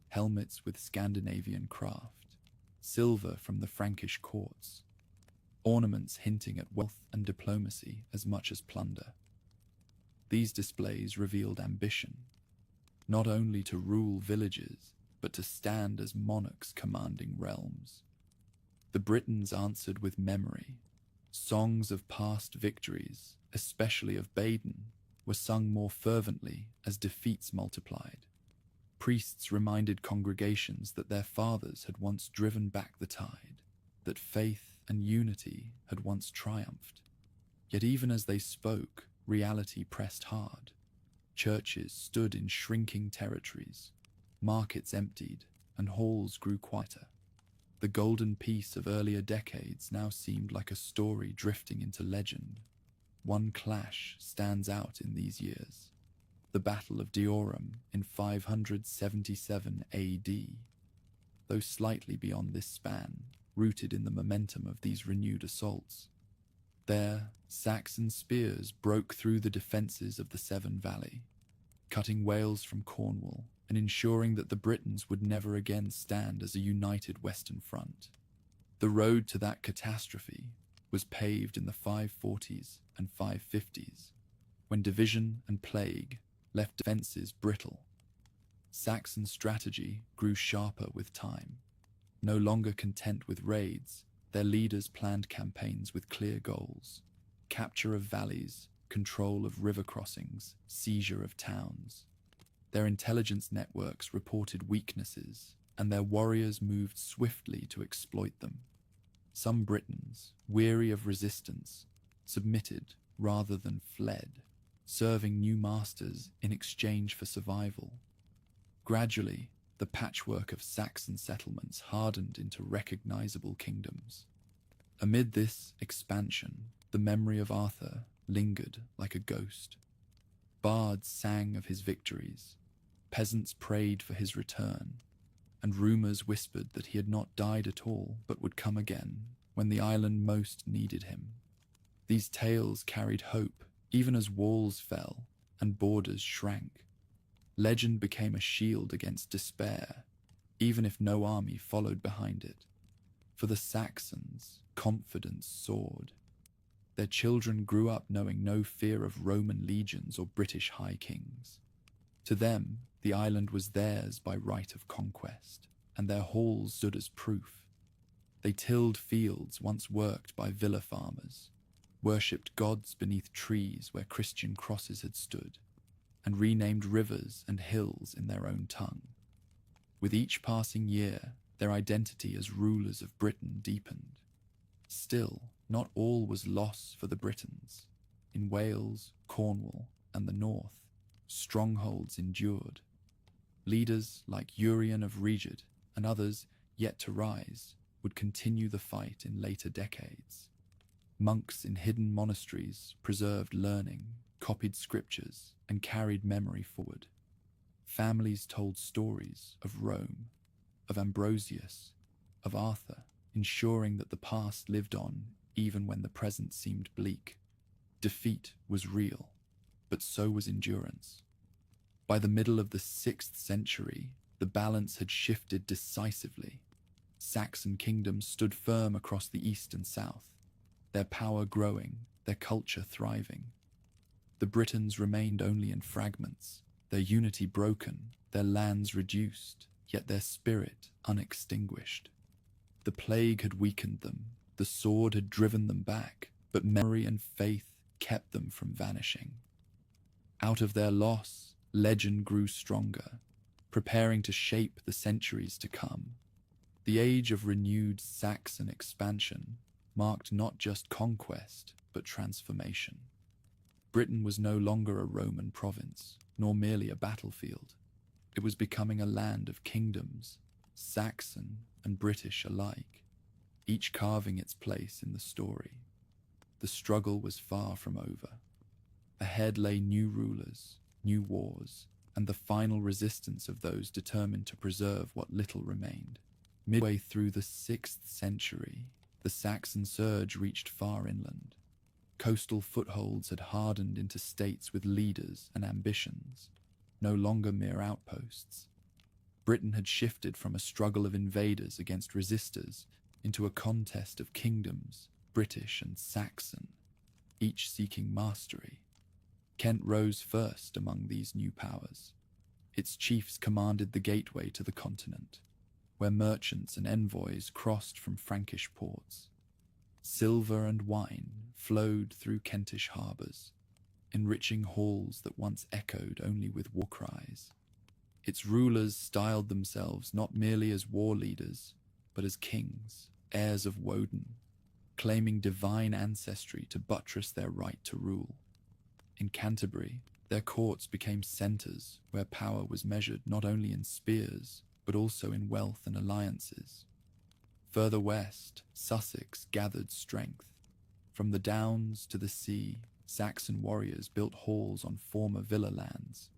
helmets with Scandinavian craft, silver from the Frankish courts, ornaments hinting at wealth and diplomacy as much as plunder. These displays revealed ambition, not only to rule villages, but to stand as monarchs commanding realms. The Britons answered with memory, songs of past victories especially of Baden, were sung more fervently as defeats multiplied. Priests reminded congregations that their fathers had once driven back the tide, that faith and unity had once triumphed. Yet even as they spoke, reality pressed hard. Churches stood in shrinking territories, markets emptied, and halls grew quieter. The golden peace of earlier decades now seemed like a story drifting into legend. One clash stands out in these years: the Battle of Diorum in 577 AD. Though slightly beyond this span, rooted in the momentum of these renewed assaults. There, Saxon spears broke through the defences of the Severn Valley, cutting Wales from Cornwall and ensuring that the Britons would never again stand as a united Western front. The road to that catastrophe was paved in the 540s and 550s, when division and plague left defences brittle. Saxon strategy grew sharper with time. No longer content with raids, their leaders planned campaigns with clear goals: capture of valleys, control of river crossings, seizure of towns. Their intelligence networks reported weaknesses, and their warriors moved swiftly to exploit them. Some Britons, weary of resistance, submitted rather than fled, serving new masters in exchange for survival. Gradually, the patchwork of Saxon settlements hardened into recognizable kingdoms. Amid this expansion, the memory of Arthur lingered like a ghost. Bards sang of his victories, peasants prayed for his return, and rumors whispered that he had not died at all but would come again when the island most needed him. These tales carried hope even as walls fell and borders shrank. Legend became a shield against despair, even if no army followed behind it. For the Saxons, confidence soared. Their children grew up knowing no fear of Roman legions or British high kings. To them, the island was theirs by right of conquest, and their halls stood as proof. They tilled fields once worked by villa farmers, worshipped gods beneath trees where Christian crosses had stood, and renamed rivers and hills in their own tongue. With each passing year, their identity as rulers of Britain deepened. Still, not all was loss for the Britons. In Wales, Cornwall, and the north, strongholds endured. Leaders like Urien of Reged and others yet to rise would continue the fight in later decades. Monks in hidden monasteries preserved learning, copied scriptures, and carried memory forward. Families told stories of Rome, of Ambrosius, of Arthur, ensuring that the past lived on even when the present seemed bleak. Defeat was real, but so was endurance. By the middle of the 6th century, the balance had shifted decisively. Saxon kingdoms stood firm across the east and south, their power growing, their culture thriving. The Britons remained only in fragments, their unity broken, their lands reduced, yet their spirit unextinguished. The plague had weakened them, the sword had driven them back, but memory and faith kept them from vanishing. Out of their loss, legend grew stronger, preparing to shape the centuries to come. The age of renewed Saxon expansion marked not just conquest, but transformation. Britain was no longer a Roman province, nor merely a battlefield. It was becoming a land of kingdoms, Saxon and British alike, each carving its place in the story. The struggle was far from over. Ahead lay new rulers, new wars, and the final resistance of those determined to preserve what little remained. Midway through the 6th century, the Saxon surge reached far inland. Coastal footholds had hardened into states with leaders and ambitions, no longer mere outposts. Britain had shifted from a struggle of invaders against resistors into a contest of kingdoms, British and Saxon, each seeking mastery. Kent rose first among these new powers. Its chiefs commanded the gateway to the continent, where merchants and envoys crossed from Frankish ports. Silver and wine flowed through Kentish harbours, enriching halls that once echoed only with war cries. Its rulers styled themselves not merely as war leaders, but as kings, heirs of Woden, claiming divine ancestry to buttress their right to rule. In Canterbury, their courts became centres where power was measured not only in spears, but also in wealth and alliances. Further west, Sussex gathered strength. From the Downs to the sea, Saxon warriors built halls on former villa lands,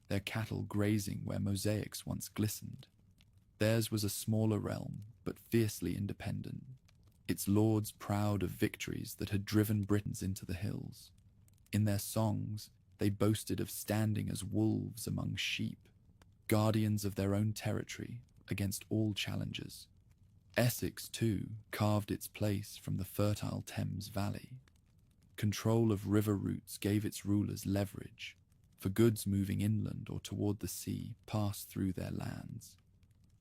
their cattle grazing where mosaics once glistened. Theirs was a smaller realm, but fiercely independent, its lords proud of victories that had driven Britons into the hills. In their songs, they boasted of standing as wolves among sheep, guardians of their own territory against all challengers. Essex, too, carved its place from the fertile Thames Valley. Control of river routes gave its rulers leverage, for goods moving inland or toward the sea passed through their lands.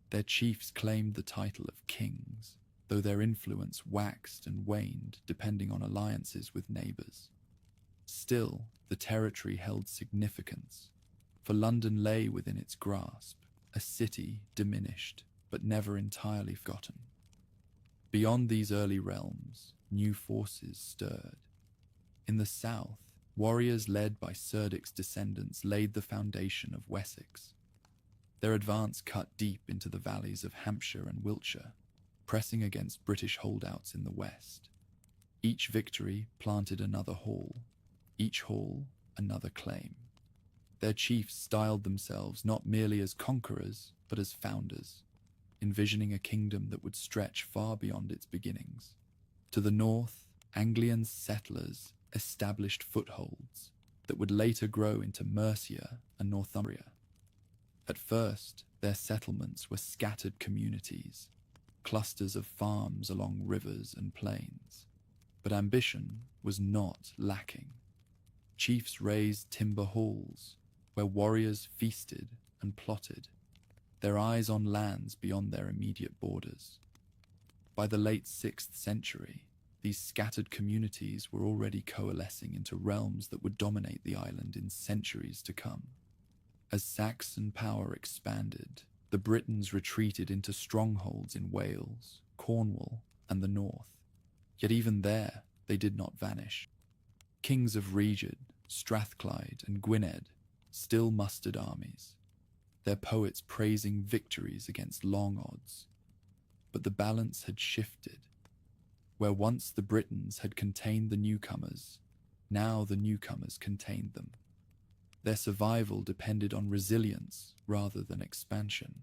Their chiefs claimed the title of kings, though their influence waxed and waned depending on alliances with neighbours. Still, the territory held significance, for London lay within its grasp, a city diminished, but never entirely forgotten. Beyond these early realms, new forces stirred. In the south, warriors led by Cerdic's descendants laid the foundation of Wessex. Their advance cut deep into the valleys of Hampshire and Wiltshire, pressing against British holdouts in the west. Each victory planted another hall, each hall another claim. Their chiefs styled themselves not merely as conquerors, but as founders, envisioning a kingdom that would stretch far beyond its beginnings. To the north, Anglian settlers established footholds that would later grow into Mercia and Northumbria. At first, their settlements were scattered communities, clusters of farms along rivers and plains. But ambition was not lacking. Chiefs raised timber halls, where warriors feasted and plotted, their eyes on lands beyond their immediate borders. By the late 6th century, these scattered communities were already coalescing into realms that would dominate the island in centuries to come. As Saxon power expanded, the Britons retreated into strongholds in Wales, Cornwall, and the north. Yet even there, they did not vanish. Kings of Reged, Strathclyde, and Gwynedd still mustered armies, their poets praising victories against long odds. But the balance had shifted. Where once the Britons had contained the newcomers, now the newcomers contained them. Their survival depended on resilience rather than expansion.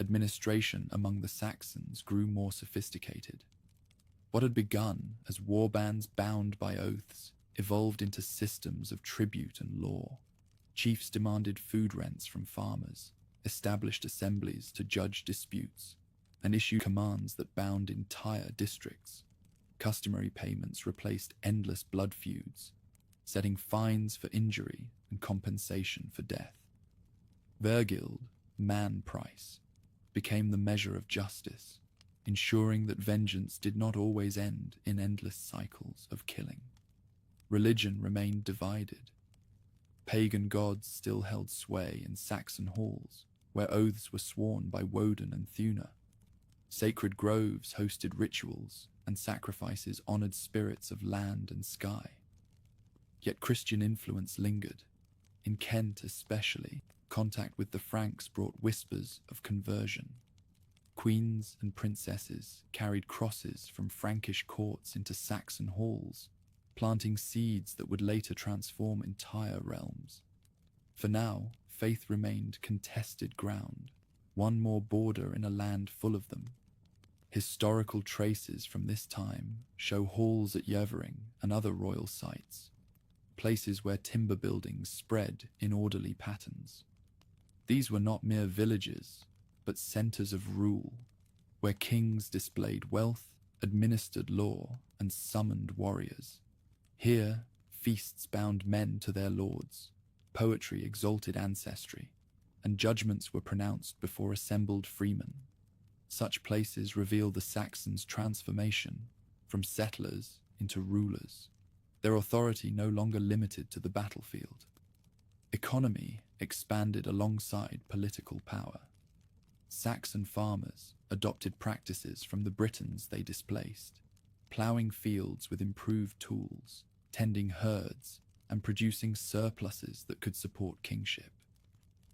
Administration among the Saxons grew more sophisticated. What had begun as warbands bound by oaths evolved into systems of tribute and law. Chiefs demanded food rents from farmers, established assemblies to judge disputes, and issued commands that bound entire districts. Customary payments replaced endless blood feuds, setting fines for injury and compensation for death. Vergild, man price, became the measure of justice, ensuring that vengeance did not always end in endless cycles of killing. Religion remained divided. Pagan gods still held sway in Saxon halls, where oaths were sworn by Woden and Thuna. Sacred groves hosted rituals, and sacrifices honored spirits of land and sky. Yet Christian influence lingered. In Kent especially, contact with the Franks brought whispers of conversion. Queens and princesses carried crosses from Frankish courts into Saxon halls, planting seeds that would later transform entire realms. For now, faith remained contested ground, one more border in a land full of them. Historical traces from this time show halls at Yeovering and other royal sites, places where timber buildings spread in orderly patterns. These were not mere villages, but centres of rule, where kings displayed wealth, administered law, and summoned warriors. Here, feasts bound men to their lords, poetry exalted ancestry, and judgments were pronounced before assembled freemen. Such places reveal the Saxons' transformation from settlers into rulers, their authority no longer limited to the battlefield. Economy expanded alongside political power. Saxon farmers adopted practices from the Britons they displaced, ploughing fields with improved tools, tending herds, and producing surpluses that could support kingship.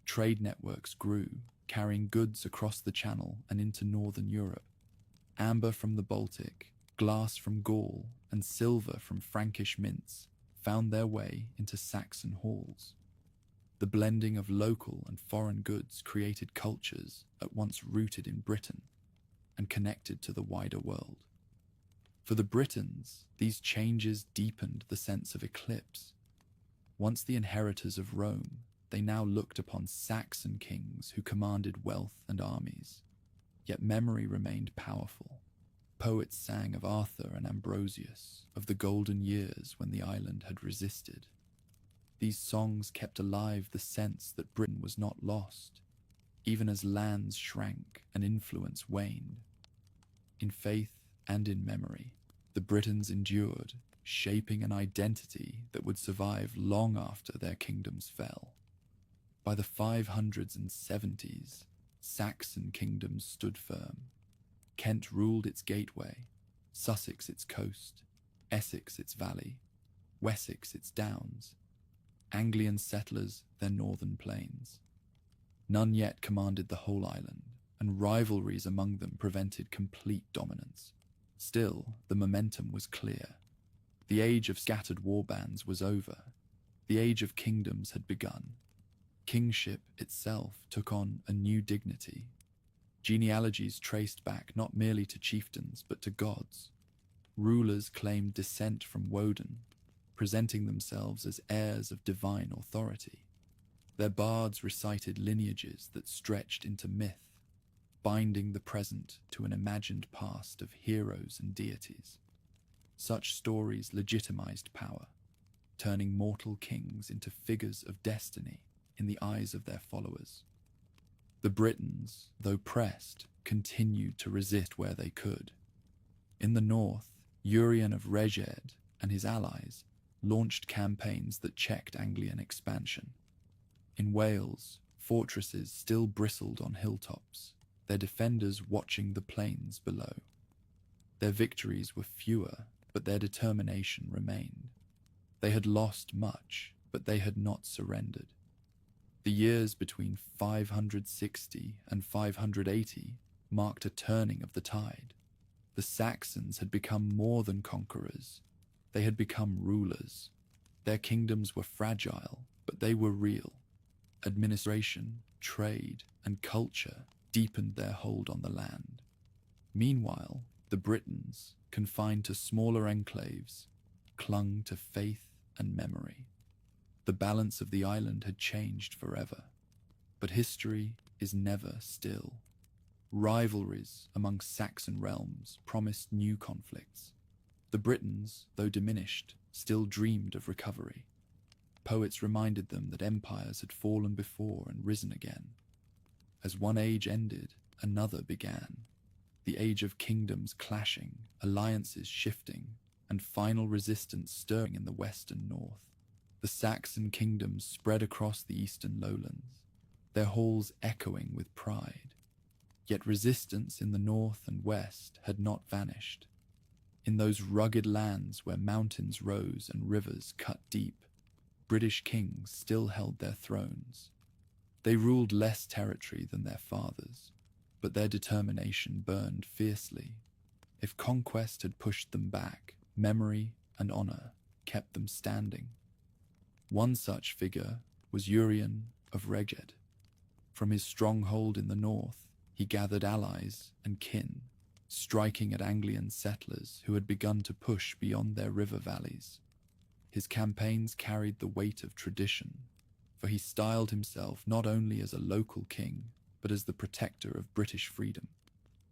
Trade networks grew, carrying goods across the Channel and into northern Europe. Amber from the Baltic, glass from Gaul, and silver from Frankish mints found their way into Saxon halls. The blending of local and foreign goods created cultures at once rooted in Britain and connected to the wider world. For the Britons, these changes deepened the sense of eclipse. Once the inheritors of Rome, they now looked upon Saxon kings who commanded wealth and armies. Yet memory remained powerful. Poets sang of Arthur and Ambrosius, of the golden years when the island had resisted. These songs kept alive the sense that Britain was not lost, even as lands shrank and influence waned. In faith and in memory, the Britons endured, shaping an identity that would survive long after their kingdoms fell. By the 500s and 70s, Saxon kingdoms stood firm. Kent ruled its gateway, Sussex its coast, Essex its valley, Wessex its downs, Anglian settlers their northern plains. None yet commanded the whole island, and rivalries among them prevented complete dominance. Still, the momentum was clear. The age of scattered warbands was over. The age of kingdoms had begun. Kingship itself took on a new dignity. Genealogies traced back not merely to chieftains but to gods. Rulers claimed descent from Woden, presenting themselves as heirs of divine authority. Their bards recited lineages that stretched into myth, binding the present to an imagined past of heroes and deities. Such stories legitimized power, turning mortal kings into figures of destiny in the eyes of their followers. The Britons, though pressed, continued to resist where they could. In the north, Urien of Reged and his allies launched campaigns that checked Anglian expansion. In Wales, fortresses still bristled on hilltops, their defenders watching the plains below. Their victories were fewer, but their determination remained. They had lost much, but they had not surrendered. The years between 560 and 580 marked a turning of the tide. The Saxons had become more than conquerors. They had become rulers. Their kingdoms were fragile, but they were real. Administration, trade, and culture deepened their hold on the land. Meanwhile, the Britons, confined to smaller enclaves, clung to faith and memory. The balance of the island had changed forever, but history is never still. Rivalries among Saxon realms promised new conflicts. The Britons, though diminished, still dreamed of recovery. Poets reminded them that empires had fallen before and risen again. As one age ended, another began. The age of kingdoms clashing, alliances shifting, and final resistance stirring in the west and north. The Saxon kingdoms spread across the eastern lowlands, their halls echoing with pride. Yet resistance in the north and west had not vanished. In those rugged lands where mountains rose and rivers cut deep, British kings still held their thrones. They ruled less territory than their fathers, but their determination burned fiercely. If conquest had pushed them back, memory and honor kept them standing. One such figure was Urien of Reged. From his stronghold in the north, he gathered allies and kin, striking at Anglian settlers who had begun to push beyond their river valleys. His campaigns carried the weight of tradition, for he styled himself not only as a local king, but as the protector of British freedom.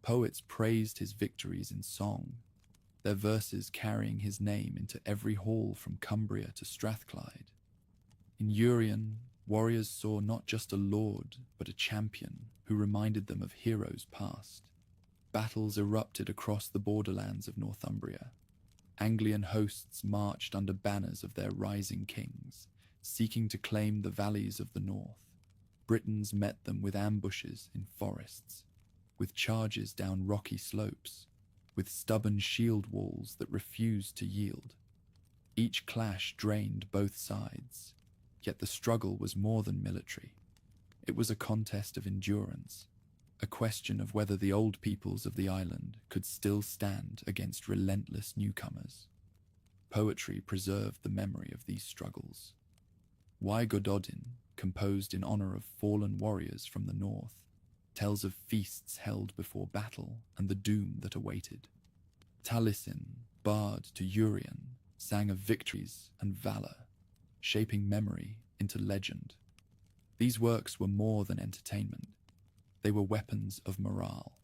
Poets praised his victories in song, their verses carrying his name into every hall from Cumbria to Strathclyde. In Urien, warriors saw not just a lord, but a champion who reminded them of heroes past. Battles erupted across the borderlands of Northumbria. Anglian hosts marched under banners of their rising kings, seeking to claim the valleys of the north. Britons met them with ambushes in forests, with charges down rocky slopes, with stubborn shield walls that refused to yield. Each clash drained both sides, yet the struggle was more than military. It was a contest of endurance, a question of whether the old peoples of the island could still stand against relentless newcomers. Poetry preserved the memory of these struggles. Gododin, composed in honor of fallen warriors from the north, tells of feasts held before battle and the doom that awaited. Taliesin, bard to Urien, sang of victories and valor, shaping memory into legend. These works were more than entertainment. They were weapons of morale,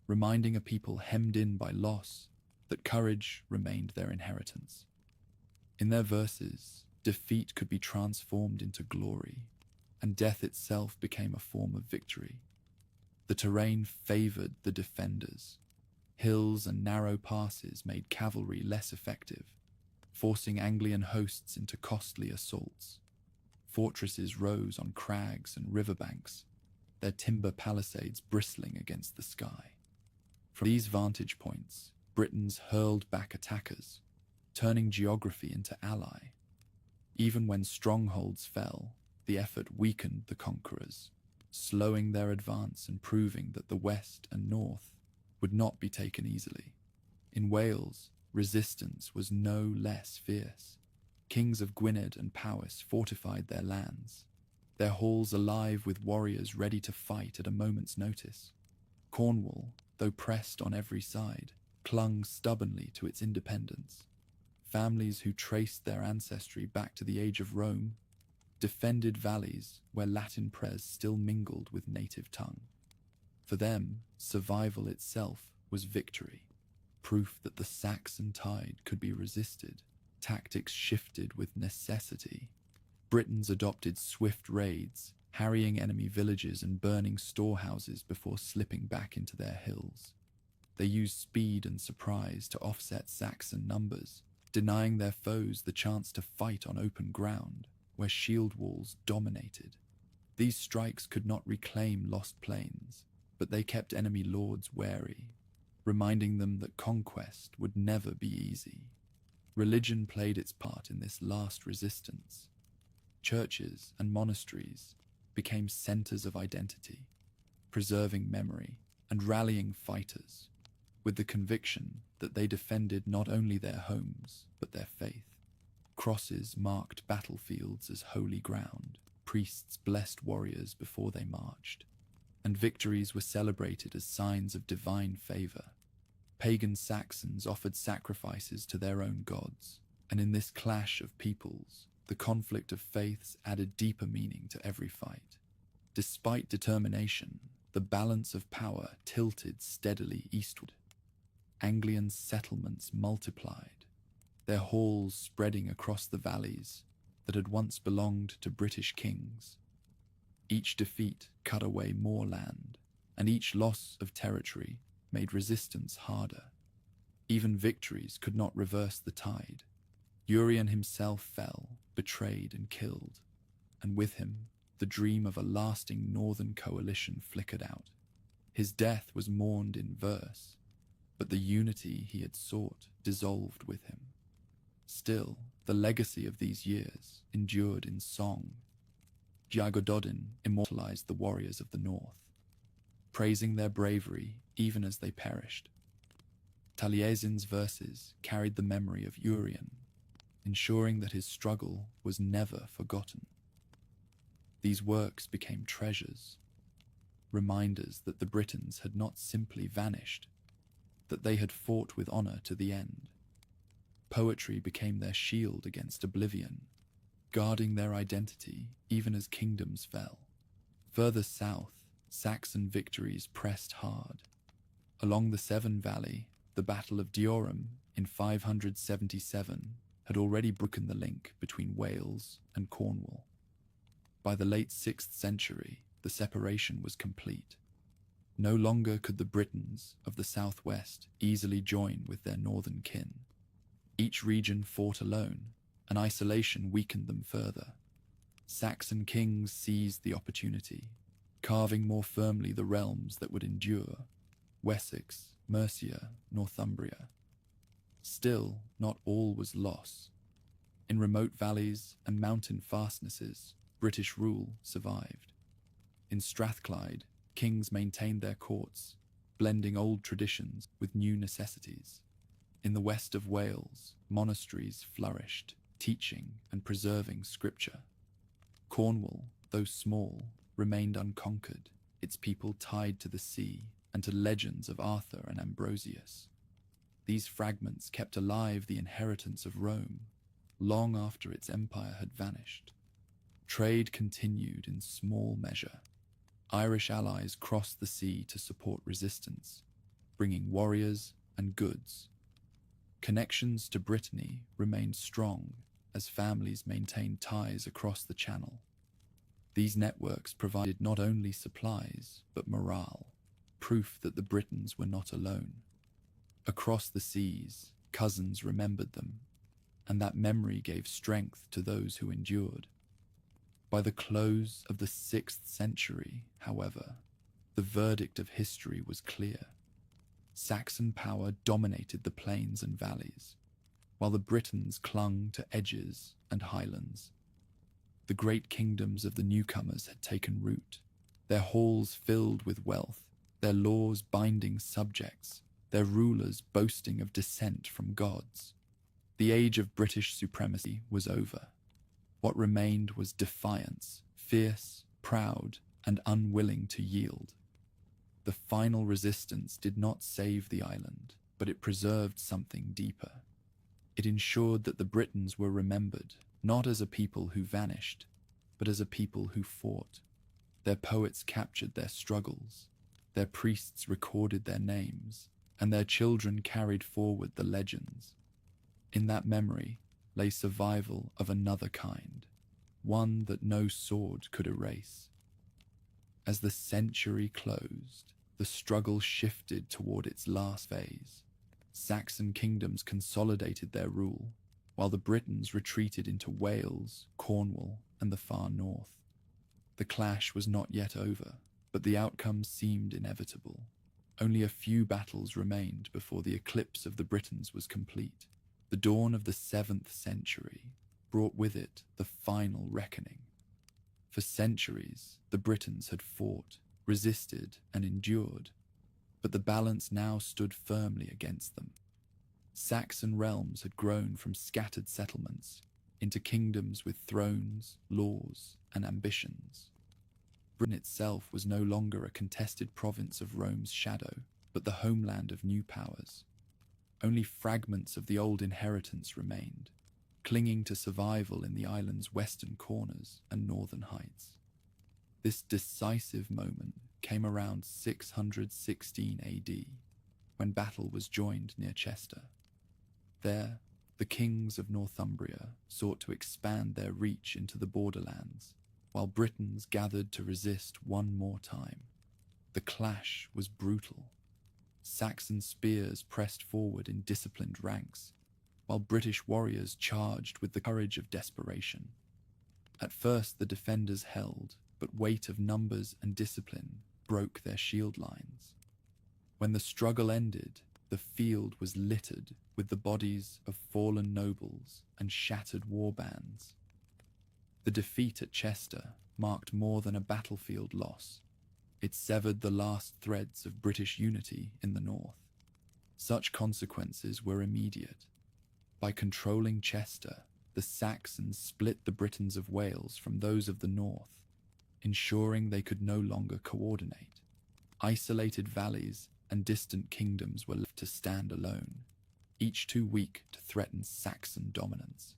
reminding a people hemmed in by loss that courage remained their inheritance. In their verses, defeat could be transformed into glory, and death itself became a form of victory. The terrain favored the defenders. Hills and narrow passes made cavalry less effective, forcing Anglian hosts into costly assaults. Fortresses rose on crags and riverbanks, their timber palisades bristling against the sky. From these vantage points, Britons hurled back attackers, turning geography into ally. Even when strongholds fell, the effort weakened the conquerors, slowing their advance and proving that the west and north would not be taken easily. In Wales, resistance was no less fierce. Kings of Gwynedd and Powys fortified their lands, their halls alive with warriors ready to fight at a moment's notice. Cornwall, though pressed on every side, clung stubbornly to its independence. Families who traced their ancestry back to the age of Rome defended valleys where Latin prayers still mingled with native tongue. For them, survival itself was victory, proof that the Saxon tide could be resisted. Tactics shifted with necessity. Britons adopted swift raids, harrying enemy villages and burning storehouses before slipping back into their hills. They used speed and surprise to offset Saxon numbers, denying their foes the chance to fight on open ground, where shield walls dominated. These strikes could not reclaim lost plains, but they kept enemy lords wary, reminding them that conquest would never be easy. Religion played its part in this last resistance. Churches and monasteries became centers of identity, preserving memory and rallying fighters, with the conviction that they defended not only their homes, but their faith. Crosses marked battlefields as holy ground, priests blessed warriors before they marched, and victories were celebrated as signs of divine favor. Pagan Saxons offered sacrifices to their own gods, and in this clash of peoples, the conflict of faiths added deeper meaning to every fight. Despite determination, the balance of power tilted steadily eastward. Anglian settlements multiplied, their halls spreading across the valleys that had once belonged to British kings. Each defeat cut away more land, and each loss of territory made resistance harder. Even victories could not reverse the tide. Urien himself fell, betrayed and killed, and with him, the dream of a lasting northern coalition flickered out. His death was mourned in verse, but the unity he had sought dissolved with him. Still, the legacy of these years endured in song. Gododin immortalized the warriors of the north, praising their bravery even as they perished. Taliesin's verses carried the memory of Urien, ensuring that his struggle was never forgotten. These works became treasures, reminders that the Britons had not simply vanished, that they had fought with honor to the end. Poetry became their shield against oblivion, guarding their identity even as kingdoms fell. Further south, Saxon victories pressed hard. Along the Severn Valley, the Battle of Diorum in 577 had already broken the link between Wales and Cornwall. By the late 6th century, the separation was complete. No longer could the Britons of the southwest easily join with their northern kin. Each region fought alone, and isolation weakened them further. Saxon kings seized the opportunity, carving more firmly the realms that would endure: Wessex, Mercia, Northumbria. Still, not all was loss. In remote valleys and mountain fastnesses, British rule survived. In Strathclyde, kings maintained their courts, blending old traditions with new necessities. In the west of Wales, monasteries flourished, teaching and preserving scripture. Cornwall, though small, remained unconquered, its people tied to the sea and to legends of Arthur and Ambrosius. These fragments kept alive the inheritance of Rome, long after its empire had vanished. Trade continued in small measure. Irish allies crossed the sea to support resistance, bringing warriors and goods. Connections to Brittany remained strong as families maintained ties across the Channel. These networks provided not only supplies, but morale, proof that the Britons were not alone. Across the seas, cousins remembered them, and that memory gave strength to those who endured. By the close of the 6th century, however, the verdict of history was clear. Saxon power dominated the plains and valleys, while the Britons clung to edges and highlands. The great kingdoms of the newcomers had taken root, their halls filled with wealth, their laws binding subjects, their rulers boasting of descent from gods. The age of British supremacy was over. What remained was defiance, fierce, proud, and unwilling to yield. The final resistance did not save the island, but it preserved something deeper. It ensured that the Britons were remembered, not as a people who vanished, but as a people who fought. Their poets captured their struggles, their priests recorded their names, and their children carried forward the legends. In that memory lay survival of another kind, one that no sword could erase. As the century closed, the struggle shifted toward its last phase. Saxon kingdoms consolidated their rule, while the Britons retreated into Wales, Cornwall, and the far north. The clash was not yet over, but the outcome seemed inevitable. Only a few battles remained before the eclipse of the Britons was complete. The dawn of the 7th century brought with it the final reckoning. For centuries, the Britons had fought, resisted, and endured, but the balance now stood firmly against them. Saxon realms had grown from scattered settlements into kingdoms with thrones, laws, and ambitions. Britain itself was no longer a contested province of Rome's shadow, but the homeland of new powers. Only fragments of the old inheritance remained, clinging to survival in the island's western corners and northern heights. This decisive moment came around 616 AD, when battle was joined near Chester. There, the kings of Northumbria sought to expand their reach into the borderlands, while Britons gathered to resist one more time. The clash was brutal. Saxon spears pressed forward in disciplined ranks, while British warriors charged with the courage of desperation. At first the defenders held, but weight of numbers and discipline broke their shield lines. When the struggle ended, the field was littered with the bodies of fallen nobles and shattered warbands. The defeat at Chester marked more than a battlefield loss. It severed the last threads of British unity in the north. Such consequences were immediate. By controlling Chester, the Saxons split the Britons of Wales from those of the north, ensuring they could no longer coordinate. Isolated valleys and distant kingdoms were left to stand alone, each too weak to threaten Saxon dominance.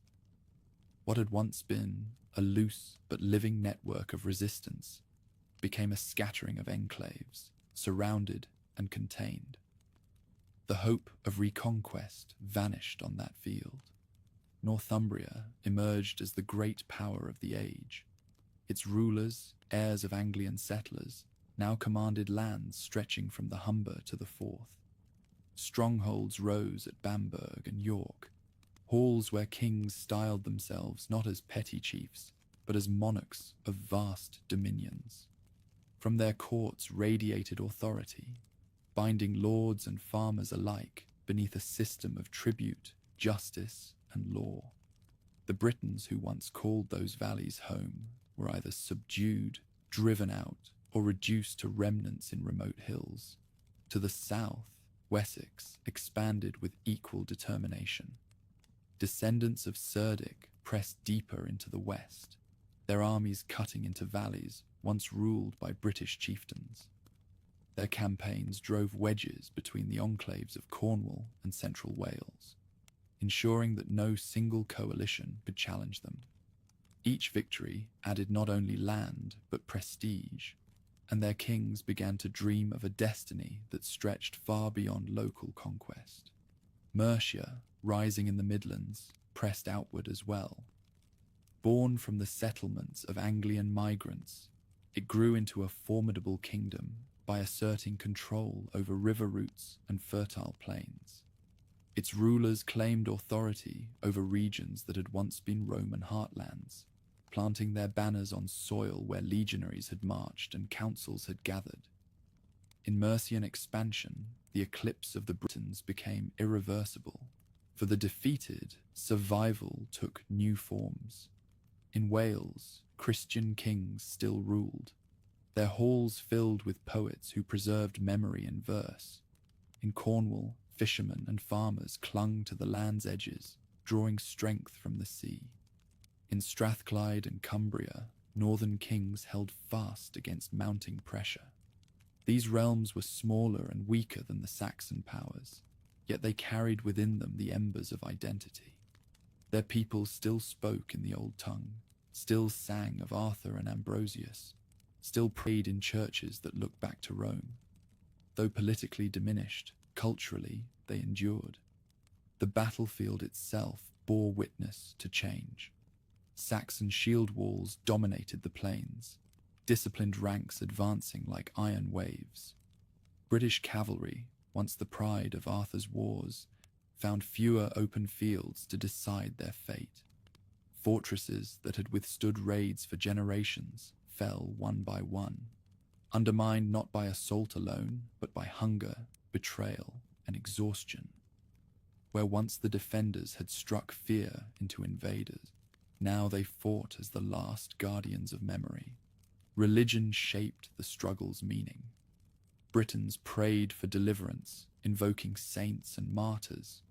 What had once been a loose but living network of resistance became a scattering of enclaves, surrounded and contained. The hope of reconquest vanished on that field. Northumbria emerged as the great power of the age. Its rulers, heirs of Anglian settlers, now commanded lands stretching from the Humber to the Forth. Strongholds rose at Bamberg and York, halls where kings styled themselves not as petty chiefs, but as monarchs of vast dominions. From their courts radiated authority, binding lords and farmers alike beneath a system of tribute, justice, and law. The Britons who once called those valleys home were either subdued, driven out, or reduced to remnants in remote hills. To the south, Wessex expanded with equal determination. Descendants of Cerdic pressed deeper into the west, their armies cutting into valleys once ruled by British chieftains. Their campaigns drove wedges between the enclaves of Cornwall and central Wales, ensuring that no single coalition could challenge them. Each victory added not only land but prestige, and their kings began to dream of a destiny that stretched far beyond local conquest. Mercia, rising in the Midlands, pressed outward as well. Born from the settlements of Anglian migrants, it grew into a formidable kingdom by asserting control over river routes and fertile plains. Its rulers claimed authority over regions that had once been Roman heartlands, planting their banners on soil where legionaries had marched and councils had gathered. In Mercian expansion, the eclipse of the Britons became irreversible. For the defeated, survival took new forms. In Wales, Christian kings still ruled, their halls filled with poets who preserved memory in verse. In Cornwall, fishermen and farmers clung to the land's edges, drawing strength from the sea. In Strathclyde and Cumbria, northern kings held fast against mounting pressure. These realms were smaller and weaker than the Saxon powers, yet they carried within them the embers of identity. Their people still spoke in the old tongue, still sang of Arthur and Ambrosius, still prayed in churches that looked back to Rome. Though politically diminished, culturally they endured. The battlefield itself bore witness to change. Saxon shield walls dominated the plains, disciplined ranks advancing like iron waves. British cavalry, once the pride of Arthur's wars, found fewer open fields to decide their fate. Fortresses that had withstood raids for generations fell one by one, undermined not by assault alone, but by hunger, betrayal, and exhaustion. Where once the defenders had struck fear into invaders, now they fought as the last guardians of memory. Religion shaped the struggle's meaning. Britons prayed for deliverance, invoking saints and martyrs,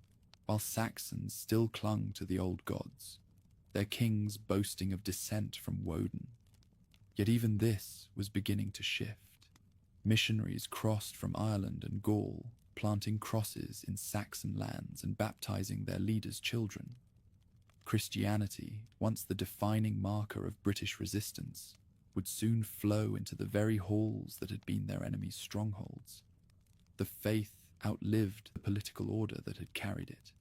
while Saxons still clung to the old gods, their kings boasting of descent from Woden. Yet even this was beginning to shift. Missionaries crossed from Ireland and Gaul, planting crosses in Saxon lands and baptizing their leaders' children. Christianity, once the defining marker of British resistance, would soon flow into the very halls that had been their enemies' strongholds. The faith outlived the political order that had carried it,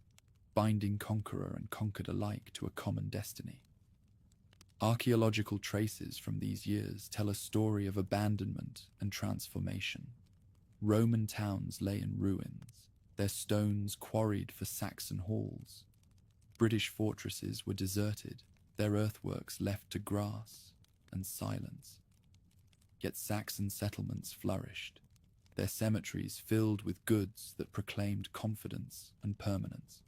binding conqueror and conquered alike to a common destiny. Archaeological traces from these years tell a story of abandonment and transformation. Roman towns lay in ruins, their stones quarried for Saxon halls. British fortresses were deserted, their earthworks left to grass and silence. Yet Saxon settlements flourished, their cemeteries filled with goods that proclaimed confidence and permanence.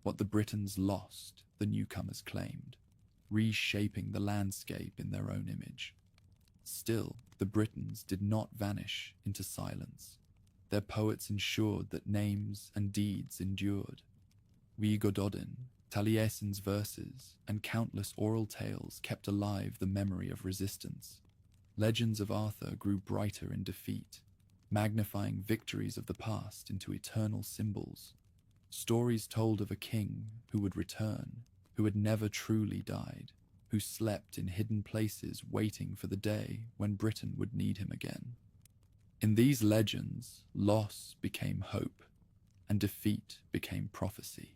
What the Britons lost, the newcomers claimed, reshaping the landscape in their own image. Still, the Britons did not vanish into silence. Their poets ensured that names and deeds endured. Gododin, Taliesin's verses, and countless oral tales kept alive the memory of resistance. Legends of Arthur grew brighter in defeat, magnifying victories of the past into eternal symbols. Stories told of a king who would return, who had never truly died, who slept in hidden places waiting for the day when Britain would need him again. In these legends, loss became hope, and defeat became prophecy.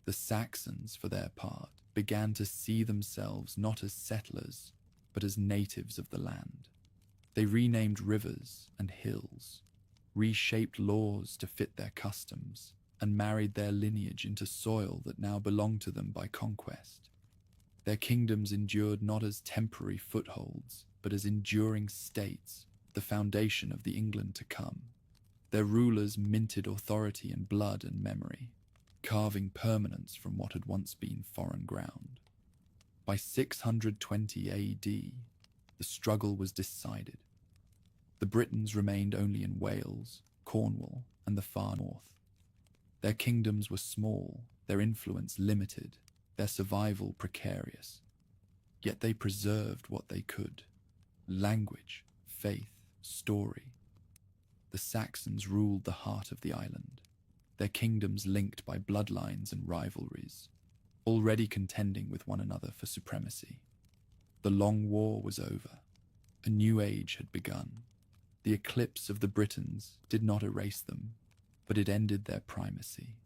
The Saxons, for their part, began to see themselves not as settlers, but as natives of the land. They renamed rivers and hills, reshaped laws to fit their customs, and married their lineage into soil that now belonged to them by conquest. Their kingdoms endured not as temporary footholds, but as enduring states, the foundation of the England to come. Their rulers minted authority in blood and memory, carving permanence from what had once been foreign ground. By 620 AD, the struggle was decided. The Britons remained only in Wales, Cornwall, and the far north. Their kingdoms were small, their influence limited, their survival precarious. Yet they preserved what they could: language, faith, story. The Saxons ruled the heart of the island, their kingdoms linked by bloodlines and rivalries, already contending with one another for supremacy. The long war was over. A new age had begun. The eclipse of the Britons did not erase them, but it ended their primacy.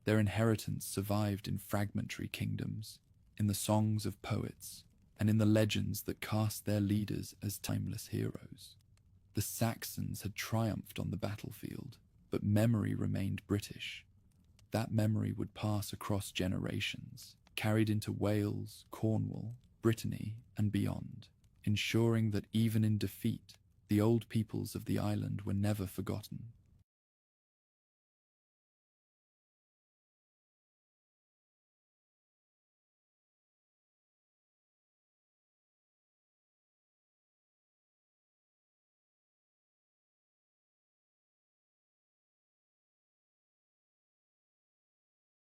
Their inheritance survived in fragmentary kingdoms, in the songs of poets, and in the legends that cast their leaders as timeless heroes. The Saxons had triumphed on the battlefield, but memory remained British. That memory would pass across generations, carried into Wales, Cornwall, Brittany, and beyond, ensuring that even in defeat, the old peoples of the island were never forgotten.